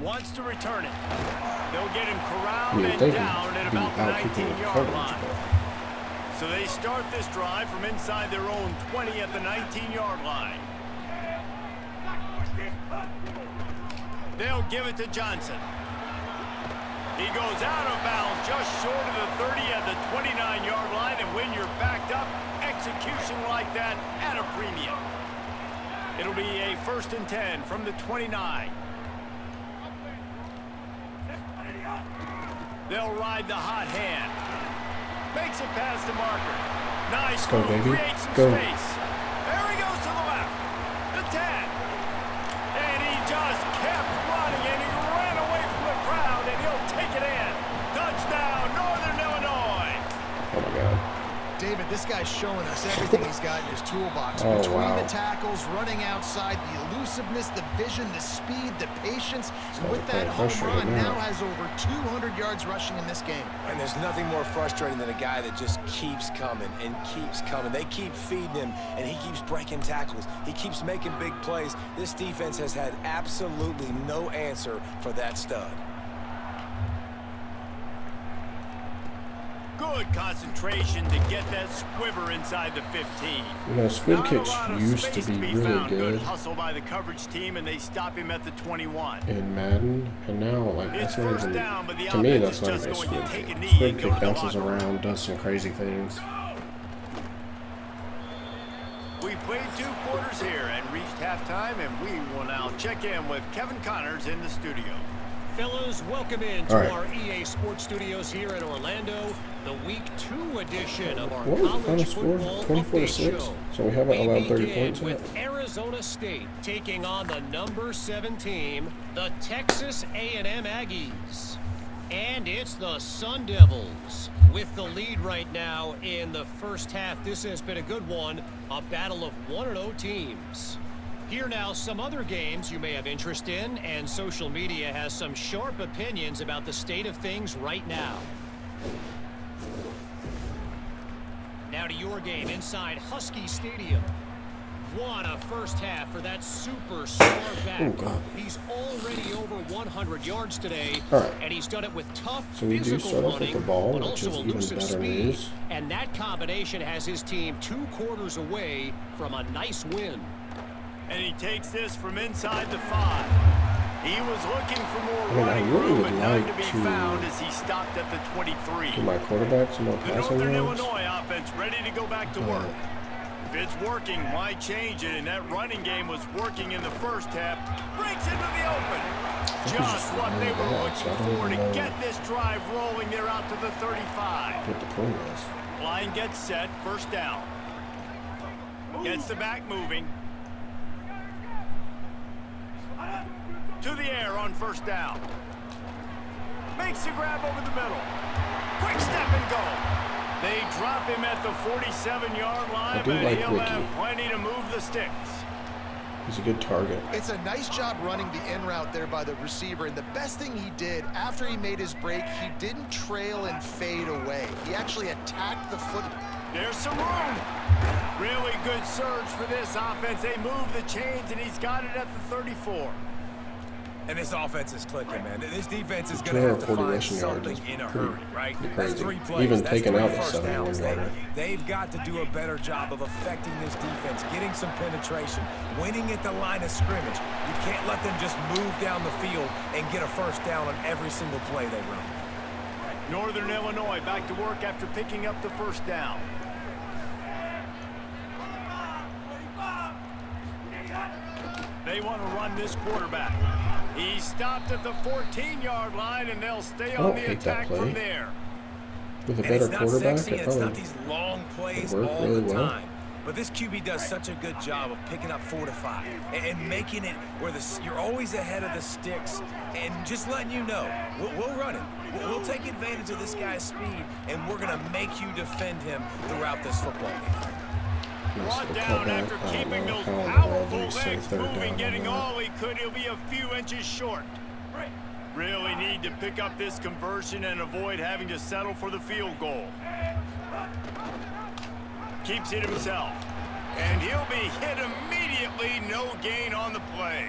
Wants to return it. They'll get him corralled I mean, and they down at would be about the out keeping the 19-yard coverage, line. but So they start this drive from inside their own 20 at the 19-yard line. They'll give it to Johnson. He goes out of bounds just short of the 30 at the 29-yard line, and when you're backed up, execution like that at a premium. It'll be a 1st and 10 from the 29. They'll ride the hot hand. Makes it past the marker. Nice go, move, baby. creates some Go. space. There he goes to the left. The 10. And he just kept running, and he ran away from the crowd, and he'll take it in. Touchdown, Northern Illinois. oh my God. David, this guy's showing us everything he's got in his toolbox. Oh, Between wow. the tackles, running outside, the elusiveness, the vision, the speed, the patience. And with that home run, now has over 200 yards rushing in this game. And there's nothing more frustrating than a guy that just keeps coming and keeps coming. They keep feeding him, and he keeps breaking tackles. He keeps making big plays. This defense has had absolutely no answer for that stud. Good concentration to get that squiver inside the 15. You know, squid kicks used to be really good hustle by the coverage team, and they stop him at the 21. in Madden, and now like that's not even, down, but the to me that's is not just even a going squid to take kick. a knee Squid and go kick to the bounces locker room. around, does some crazy things. We played 2 quarters here and reached halftime, and we will now check in with Kevin Connors in the studio. Fellas, welcome in to All right. our EA Sports Studios here in Orlando, the Week 2 edition of our What was the final college score? football 24 to update 6. show. So we haven't allowed 30 begin points yet. with Arizona State taking on the number 7 team, the Texas A&M Aggies. And it's the Sun Devils with the lead right now in the first half. This has been a good one, a battle of 1-0 teams. Here now, some other games you may have interest in, and social media has some sharp opinions about the state of things right now. Now to your game inside Husky Stadium. What a first half for that superstar back. Oh, God. He's already over 100 yards today, All right. and he's done it with tough So we do physical start off with running, the ball, but which also is even elusive better speed. news. And that combination has his team 2 quarters away from a nice win. And he takes this from inside the 5. He was looking for more I mean, I running really room, would but none like to be to found as he stopped at the 23. Give my quarterback some more The passing Northern yards. Illinois offense ready to go back to work. If it's working, why change it? And that running game was working in the first half. Breaks into the open. Just what they were looking for to get this drive rolling. They're out to the 35. What the point is. Line gets set. First down. Gets the back moving. To the air on first down. Makes the grab over the middle. Quick step and go. They drop him at the 47-yard line, but like he'll Ricky. have plenty to move the sticks. He's a good target. It's a nice job running the in route there by the receiver, and the best thing he did after he made his break, he didn't trail and fade away. He actually attacked the foot. There's some room. Really good surge for this offense. They move the chains, and he's got it at the 34. And this offense is clicking, man. This defense is going to have to 240 find rushing yards something is in a pretty- hurry, right? pretty That's crazy. 3 plays. Even That's taking 3 out the first 71 downs. yarder. They've got to do a better job of affecting this defense, getting some penetration, winning at the line of scrimmage. You can't let them just move down the field and get a first down on every single play they run. Northern Illinois back to work after picking up the first down. They want to run this quarterback. He stopped at the 14-yard line, and they'll stay on the hate that attack play. from there. With a And better it's not quarterback, sexy, it and it's not probably these long plays work all really the well. time. But this QB does such a good job of picking up 4 to 5 and making it where you're always ahead of the sticks and just letting you know, we'll run it. We'll take advantage of this guy's speed, and we're going to make you defend him throughout this football game. Brought down after keeping those powerful legs moving, getting all he could. He'll be a few inches short. Really need to pick up this conversion and avoid having to settle for the field goal. Keeps it himself. And he'll be hit immediately. No gain on the play.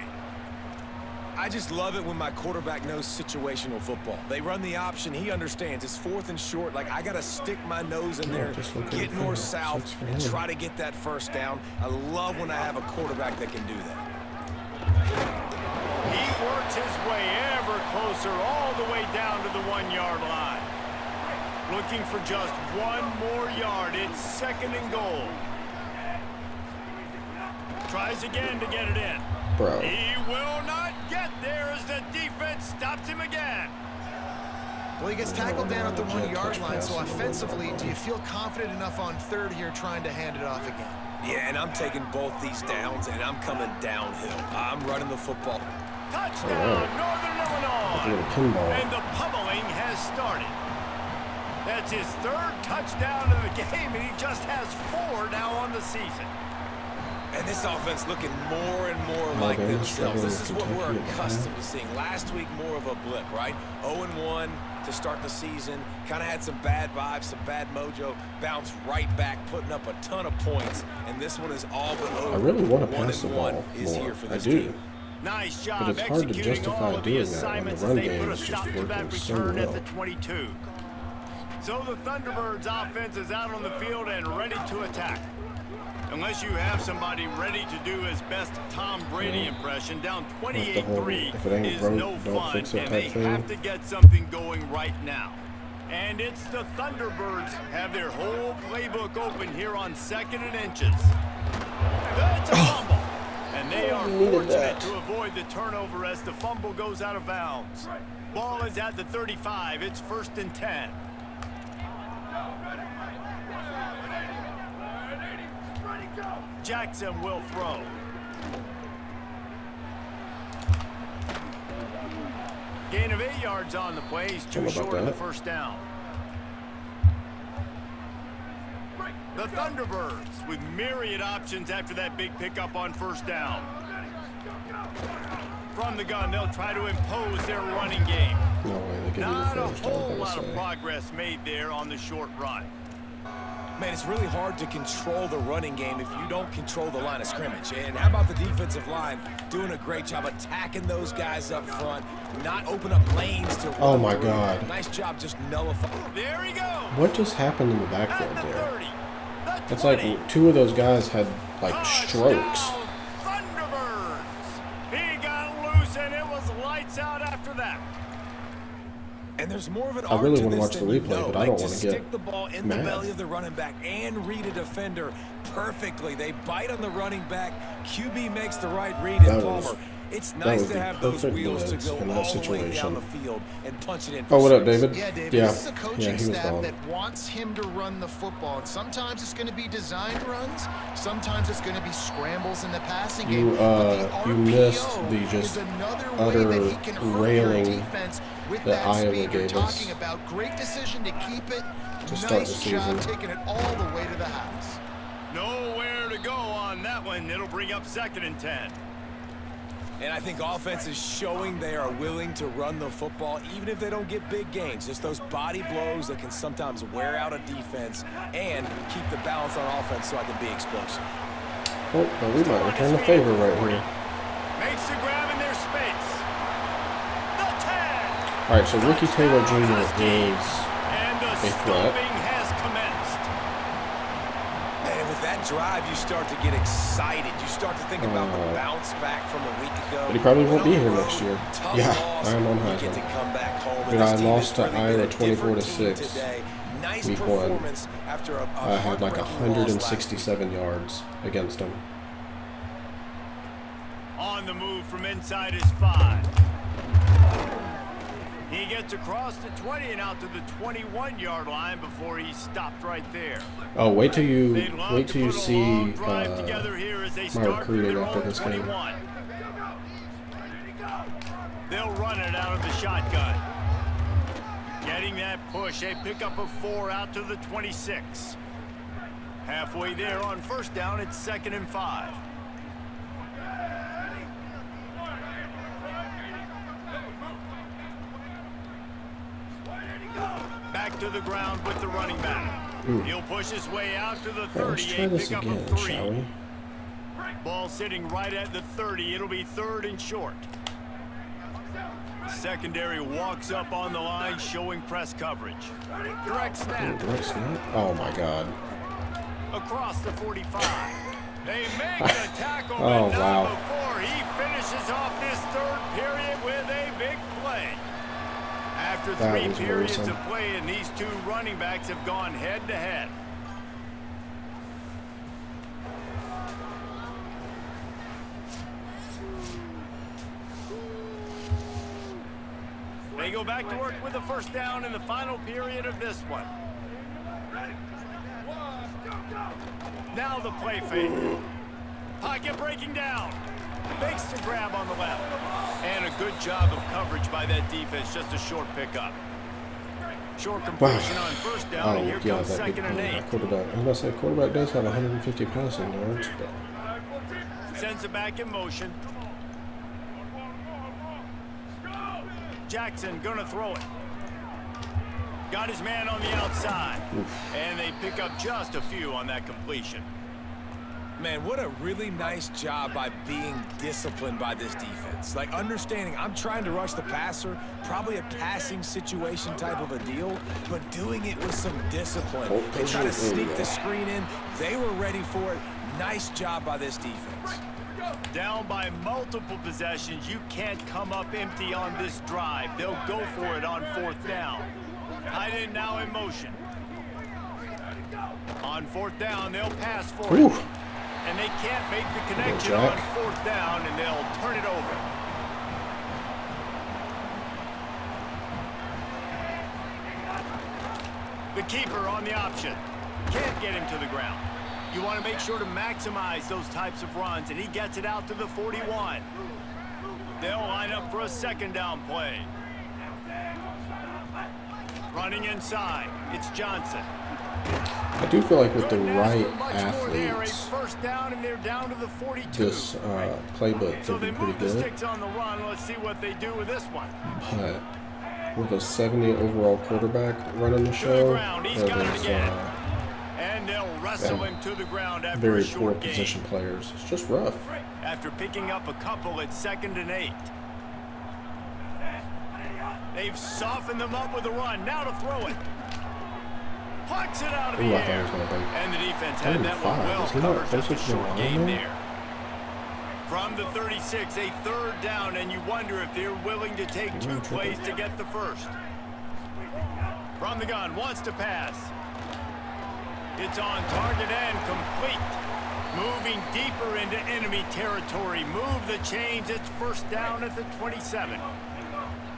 I just love it when my quarterback knows situational football. They run the option. He understands. It's 4th and short. Like, I got to stick my nose in there, get north-south, and try to get that first down. I love when I have a quarterback that can do that. He works his way ever closer all the way down to the 1-yard line. Looking for just 1 more yard. It's 2nd and goal. Tries again to get it in. Bro. He will not get there as the defense stops him again. Well, he gets tackled down at the 1-yard line, so passes. offensively, do you feel confident enough on 3rd here trying to hand it off again? Yeah, and I'm taking both these downs, and I'm coming downhill. I'm running the football. Touchdown, Northern Like a Illinois. little pinball. And the pummeling has started. That's his 3rd touchdown of the game, and he just has 4 now on the season. And this offense looking more and more like Alabama themselves. struggling This is with what we're Kentucky at the accustomed to seeing. Last week, more of a blip, right? 0-1 to start the season. Kind of had some bad vibes, some bad mojo. Bounced right back, putting up a ton of points. And this one is all but over. I really want to pass the 1-1 ball is more. here for I this do. team. Nice job But it's hard to executing justify all of the doing that when the assignments run as they game put a is just stop to that working so return at well. the 22. So the Thunderbirds offense is out on the field and ready to attack. Unless you have somebody ready to do his best Tom Brady impression, down 28-3 is no fun, and they have to get something going right now. And it's the Thunderbirds have their whole playbook open here on 2nd and inches. That's a fumble. And they are fortunate to avoid the turnover as the fumble goes out of bounds. Ball is at the 35. It's 1st and 10. Jackson will throw. Gain of 8 yards on the play. He's too short of the 1st down. The Thunderbirds with myriad options after that big pickup on 1st down. From the gun, they'll try to impose their running game. No way, they give you the Not a first. whole lot of progress made there on the short run. Man, it's really hard to control the running game if you don't control the line of scrimmage. And how about the defensive line doing a great job attacking those guys up front, not open up lanes to run. Oh my God. Nice job just nullifying. There he goes. What just happened in the backfield At the there? 30, the It's 20. like 2 of those guys had like strokes. Touchdown, Thunderbirds. He got loose and it was lights out after that. And there's more of an I art really to wanna this watch than the you replay, know. but I Like don't to wanna get stick the ball in the mad. belly of the running back and read a defender perfectly. They bite on the running back. QB makes the right read That and was- Palmer. It's that nice was to the have those perfect wheels to blitz go in that all the way down situation. the field and punch it in. for Oh, what up, six. David? Yeah, David, Yeah. this is a coaching Yeah, he was staff gone. that wants him to run the football. And sometimes it's going to be designed runs. Sometimes it's going to be scrambles in the passing game. But the You missed RPO the just is another utter way that he can hurt your railing defense with that that Iowa speed you're gave us talking about. Great decision to keep it. to start the Nice job season. taking it all the way to the house. Nowhere to go on that one. It'll bring up 2nd and 10. And I think offense is showing they are willing to run the football, even if they don't get big gains. Just those body blows that can sometimes wear out a defense and keep the balance on offense so I can be explosive. Oh, well, we might return the favor right here. Makes the grab in their space. The 10. All right, so Ricky Taylor Jr. is And the a threat. stomping has commenced. And with that drive, you start to get excited. You start to think about the bounce back from a week ago. But he probably won't be On the here road, next year. tough Yeah, loss, I am on you Heisman. get to come back home. Dude, and this I team lost has to really been Iowa a different 24-6 team today. Nice week 1. performance after a I had like heartbreaking loss last 167 yards against him. On the move from inside his 5. He gets across the 20 and out to the 21-yard line before he's stopped right there. Oh, wait till you They'd love to put a see long drive together here as they my start from recruiting their after own this game. 21. They'll run it out of the shotgun. Getting that push, a pickup of 4 out to the 26. Halfway there on 1st down, it's 2nd and 5. Back to the ground with the running back. He'll push his way out to the 30. Let's try A this pickup again, of 3. shall we? Ball sitting right at the 30. It'll be 3rd and short. Secondary walks up on the line, showing press coverage. Direct Ooh, snap. direct snap? Oh my God. Across the 45. They make the tackle, Oh, but wow. not before he finishes off this 3rd period with a big play. After That 3 was periods worrisome. of play, and these 2 running backs have gone head-to-head. They go back to work with the 1st down in the final period of this one. Now the play fake. Pocket breaking down. Makes the grab on the left. And a good job of coverage by that defense. Just a short pickup. Short completion on 1st down, Oh, and here yeah, comes that big 2nd and play by 8. quarterback. I was about to say, quarterback does have 150 passing yards, but Sends it back in motion. Jackson gonna throw it. Got his man on the outside. And they pick up just a few on that completion. Man, what a really nice job by being disciplined by this defense. Like, understanding I'm trying to rush the passer, probably a passing situation type of a deal, but doing it with some discipline. They try to sneak the screen in. They were ready for it. Nice job by this defense. Down by multiple possessions, you can't come up empty on this drive. They'll go for it on 4th down. Tight end now in motion. On 4th down, they'll pass for it. And they can't make the connection on 4th down, and they'll turn it over. The keeper on the option. Can't get him to the ground. You want to make sure to maximize those types of runs, and he gets it out to the 41. They'll line up for a 2nd down play. Running inside, it's Johnson. I do feel like with the right athletes, this playbook could be pretty good. Let's see what they do with this one. But with a 70 overall quarterback running the show, and they'll wrestle him to the ground after very a short poor position players. It's just rough. After picking up a couple at 2nd and 8. They've softened them up with a run. Now to throw it. Plucks it out of the air. And the defense had that one well covered. Just a short game there. From the 36, a 3rd down, and you wonder if they're willing to take 2 plays to get the first. From the gun, wants to pass. It's on target and complete. Moving deeper into enemy territory. Move the chains. It's 1st down at the 27.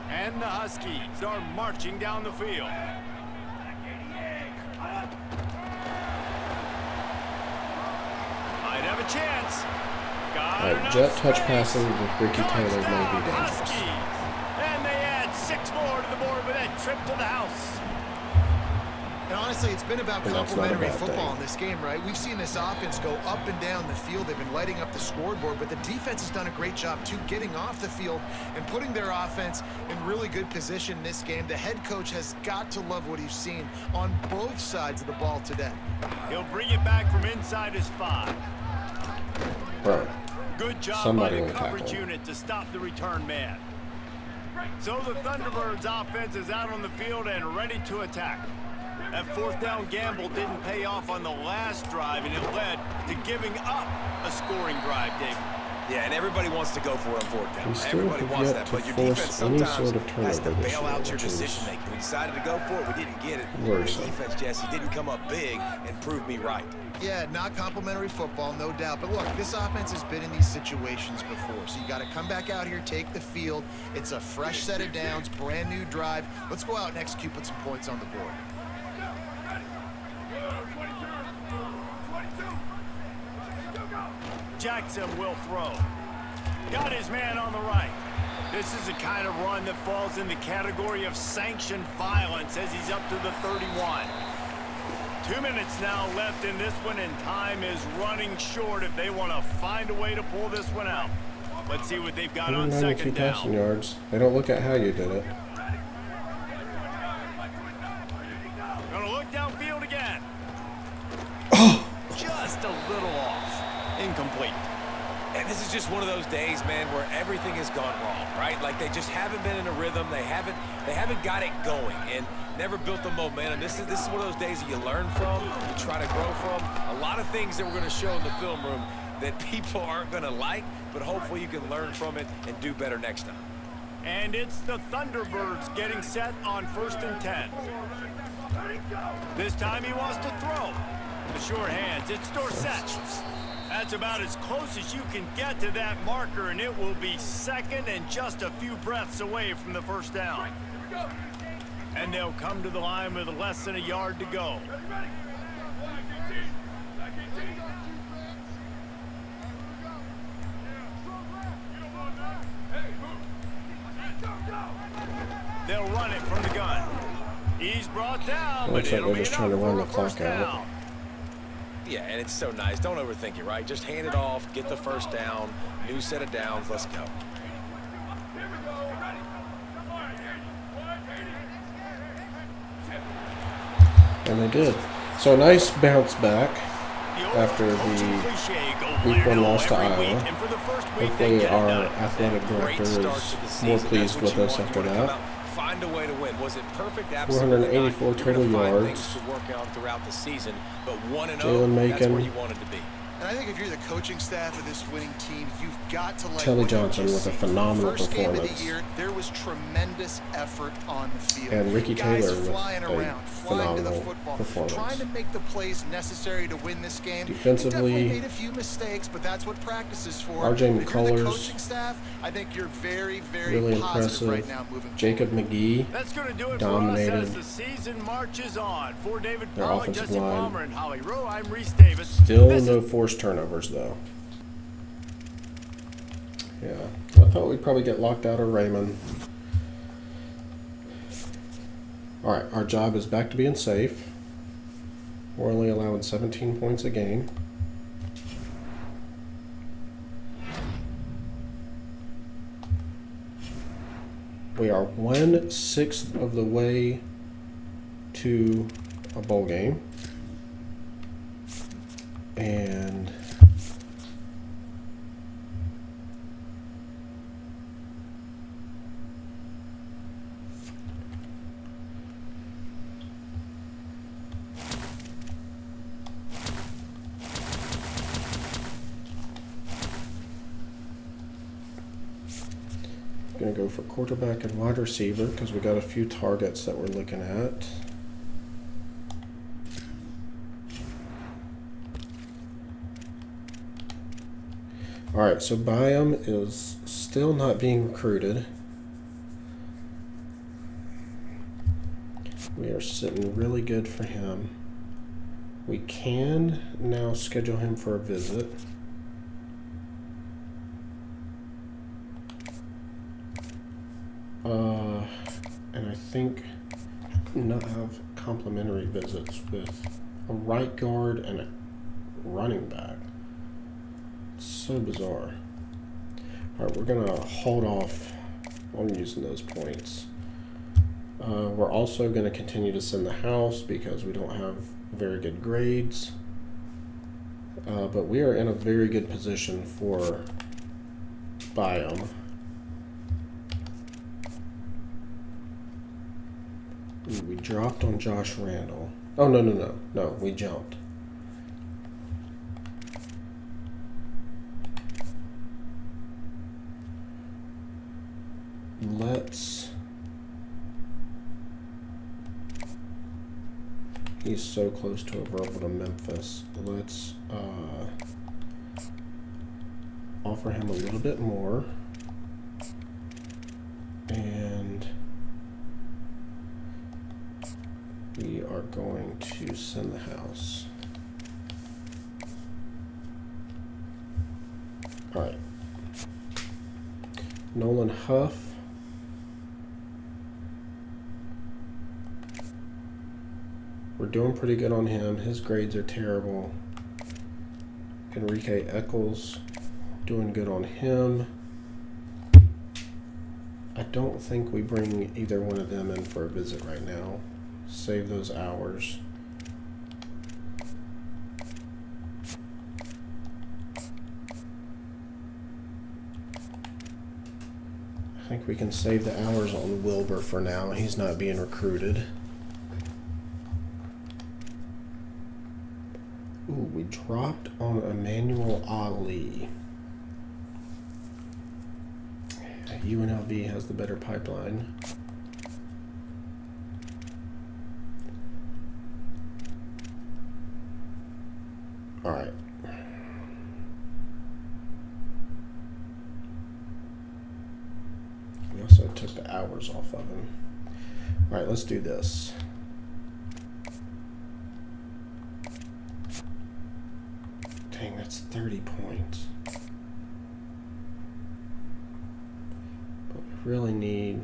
And the Huskies are marching down the field. Might have a chance. Jet touch passing with Ricky Taylor may be dangerous. And they add 6 more to the board with that trip to the house. And honestly, it's been about complementary football in this game, right? We've seen this offense go up and down the field. They've been lighting up the scoreboard, but the defense has done a great job, too, getting off the field and putting their offense in really good position in this game. The head coach has got to love what he's seen on both sides of the ball today. He'll bring it back from inside his 5. Bro, good job by the coverage unit to stop the return man. So the Thunderbirds offense is out on the field and ready to attack. That 4th down gamble didn't pay off on the last drive, and it led to giving up a scoring drive, David. Yeah, and everybody wants to go for it on 4th down. We still everybody have wants yet that, to but your force defense any sometimes sort of turnover has to this bail year, out your which is decision making. We decided to go for it. We didn't get it. worrisome. The defense, Jesse, didn't come up big and prove me right. Yeah, not complimentary football, no doubt. But look, this offense has been in these situations before. So you got to come back out here, take the field. It's a fresh set of downs, brand new drive. Let's go out and execute, put some points on the board. Jackson will throw. Got his man on the right. This is the kind of run that falls in the category of sanctioned violence as he's up to the 31. 2 minutes now left in this one, and time is running short if they want to find a way to pull this one out. Let's see what they've got on 2nd down. Passing yards. They don't look at how you did it. Gonna look downfield again. Oh! Just a little off. Incomplete. And this is just one of those days, man, where everything has gone wrong, right? Like they just haven't been in a rhythm. They haven't got it going and never built the momentum. This is one of those days that you learn from, you try to grow from. A lot of things that we're going to show in the film room that people aren't going to like, but hopefully you can learn from it and do better next time. And it's the Thunderbirds getting set on 1st and 10. This time he wants to throw. The sure hands. It's Dorsett. That's about as close as you can get to that marker, and it will be 2nd and just a few breaths away from the 1st down. And they'll come to the line with less than a yard to go. They'll run it from the gun. He's brought down, Looks like they're just trying to run the clock out. Yeah, and it's so nice. Don't overthink it, right? Just hand it off, get the 1st down, new set of downs, let's go. And they did. So a nice bounce back. after the Week 1 loss to Iowa. Hopefully our athletic director is more pleased with us after that. Find a way to win. Was it perfect? 484 total yards. To work out throughout the season, but 1-0, Jalen that's where you wanted to be. And I think if you're the coaching staff of this winning team, you've got to like Telly Johnson with a phenomenal first performance. Game of the year, there was tremendous effort on the field. And Ricky Guys Taylor with flying a around, flying to the phenomenal football, performance. trying to make the plays necessary to win this game. Defensively, He definitely made a few mistakes, but that's what practice is for. RJ If you're the McCullers, coaching staff, I think you're very, very really positive impressive. right now moving Jacob McGee That's going to do it dominated. for us as the season marches on. For David Their Pollock, offensive Jesse line. Palmer, and Holly Rowe, I'm Reese Davis. Still This no is forced turnovers, though. Yeah, I thought we'd probably get locked out of Raymond. All right, our job is back to being safe. We're only allowing 17 points a game. We are 1/6 of the way to a bowl game. And going to go for quarterback and wide receiver because we got a few targets that we're looking at. All right, so Byam is still not being recruited. We are sitting really good for him. We can now schedule him for a visit. And I think not have complimentary visits with a right guard and a running back. It's so bizarre. All right, we're gonna hold off on using those points. We're also gonna continue to send the house because we don't have very good grades. But we are in a very good position for Byam. Ooh, we dropped on Josh Randall. Oh, no, we jumped. He's so close to a verbal to Memphis. Let's offer him a little bit more. And we are going to send the house. All right. Nolan Huff. We're doing pretty good on him. His grades are terrible. Enrique Eccles, doing good on him. I don't think we bring either one of them in for a visit right now. Save those hours. I think we can save the hours on Wilbur for now. He's not being recruited. Ooh, we dropped on Emmanuel Ali. UNLV has the better pipeline. All right. We also took the hours off of him. All right, let's do this. Dang, that's 30 points. But we really need...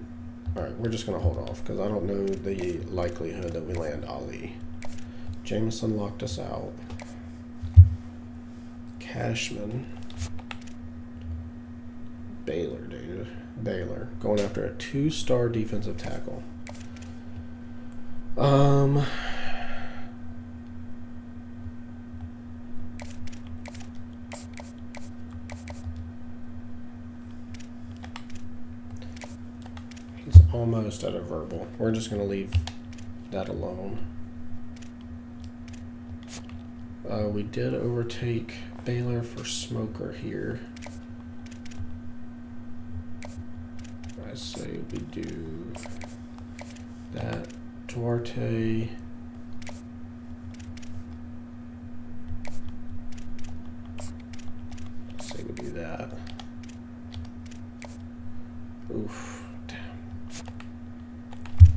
Alright, we're just going to hold off because I don't know the likelihood that we land Ali. Jameson locked us out. Cashman. Baylor, dude. Baylor. Going after a 2-star defensive tackle. almost at a verbal. We're just going to leave that alone. We did overtake Baylor for Smoker here. I say we do that. Duarte. I say we do that. Oof. Damn.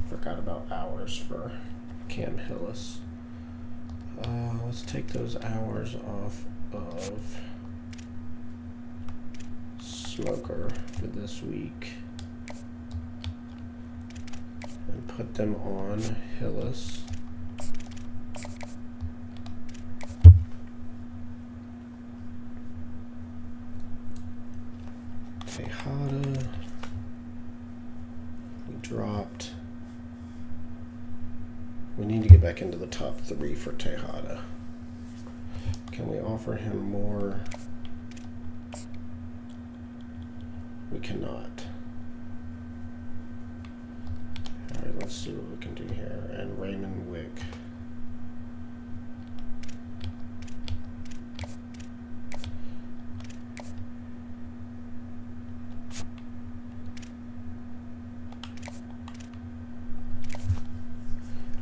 Forgot about hours for Cam Hillis. Let's take those hours off of Smoker for this week and put them on Hillis. Tejada, we dropped. We need to get back into the top 3 for Tejada. Can we offer him more? We cannot. Alright, let's see what we can do here. And Raymond Wick.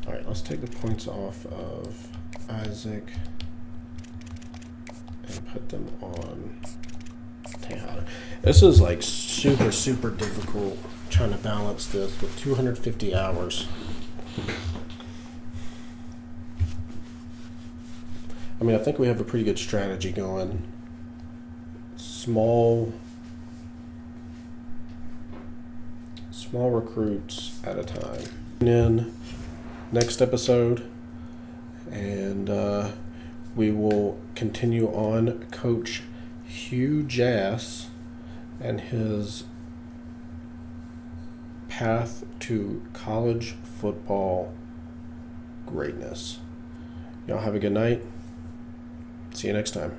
Alright, let's take the points off of Isaac and put them on Tejada. This is like super difficult trying to balance this with 250 hours. I mean, I think we have a pretty good strategy going. Small recruits at a time. In next episode, and we will continue on Coach Hugh Jass and his path to college football greatness. Y'all have a good night. See you next time.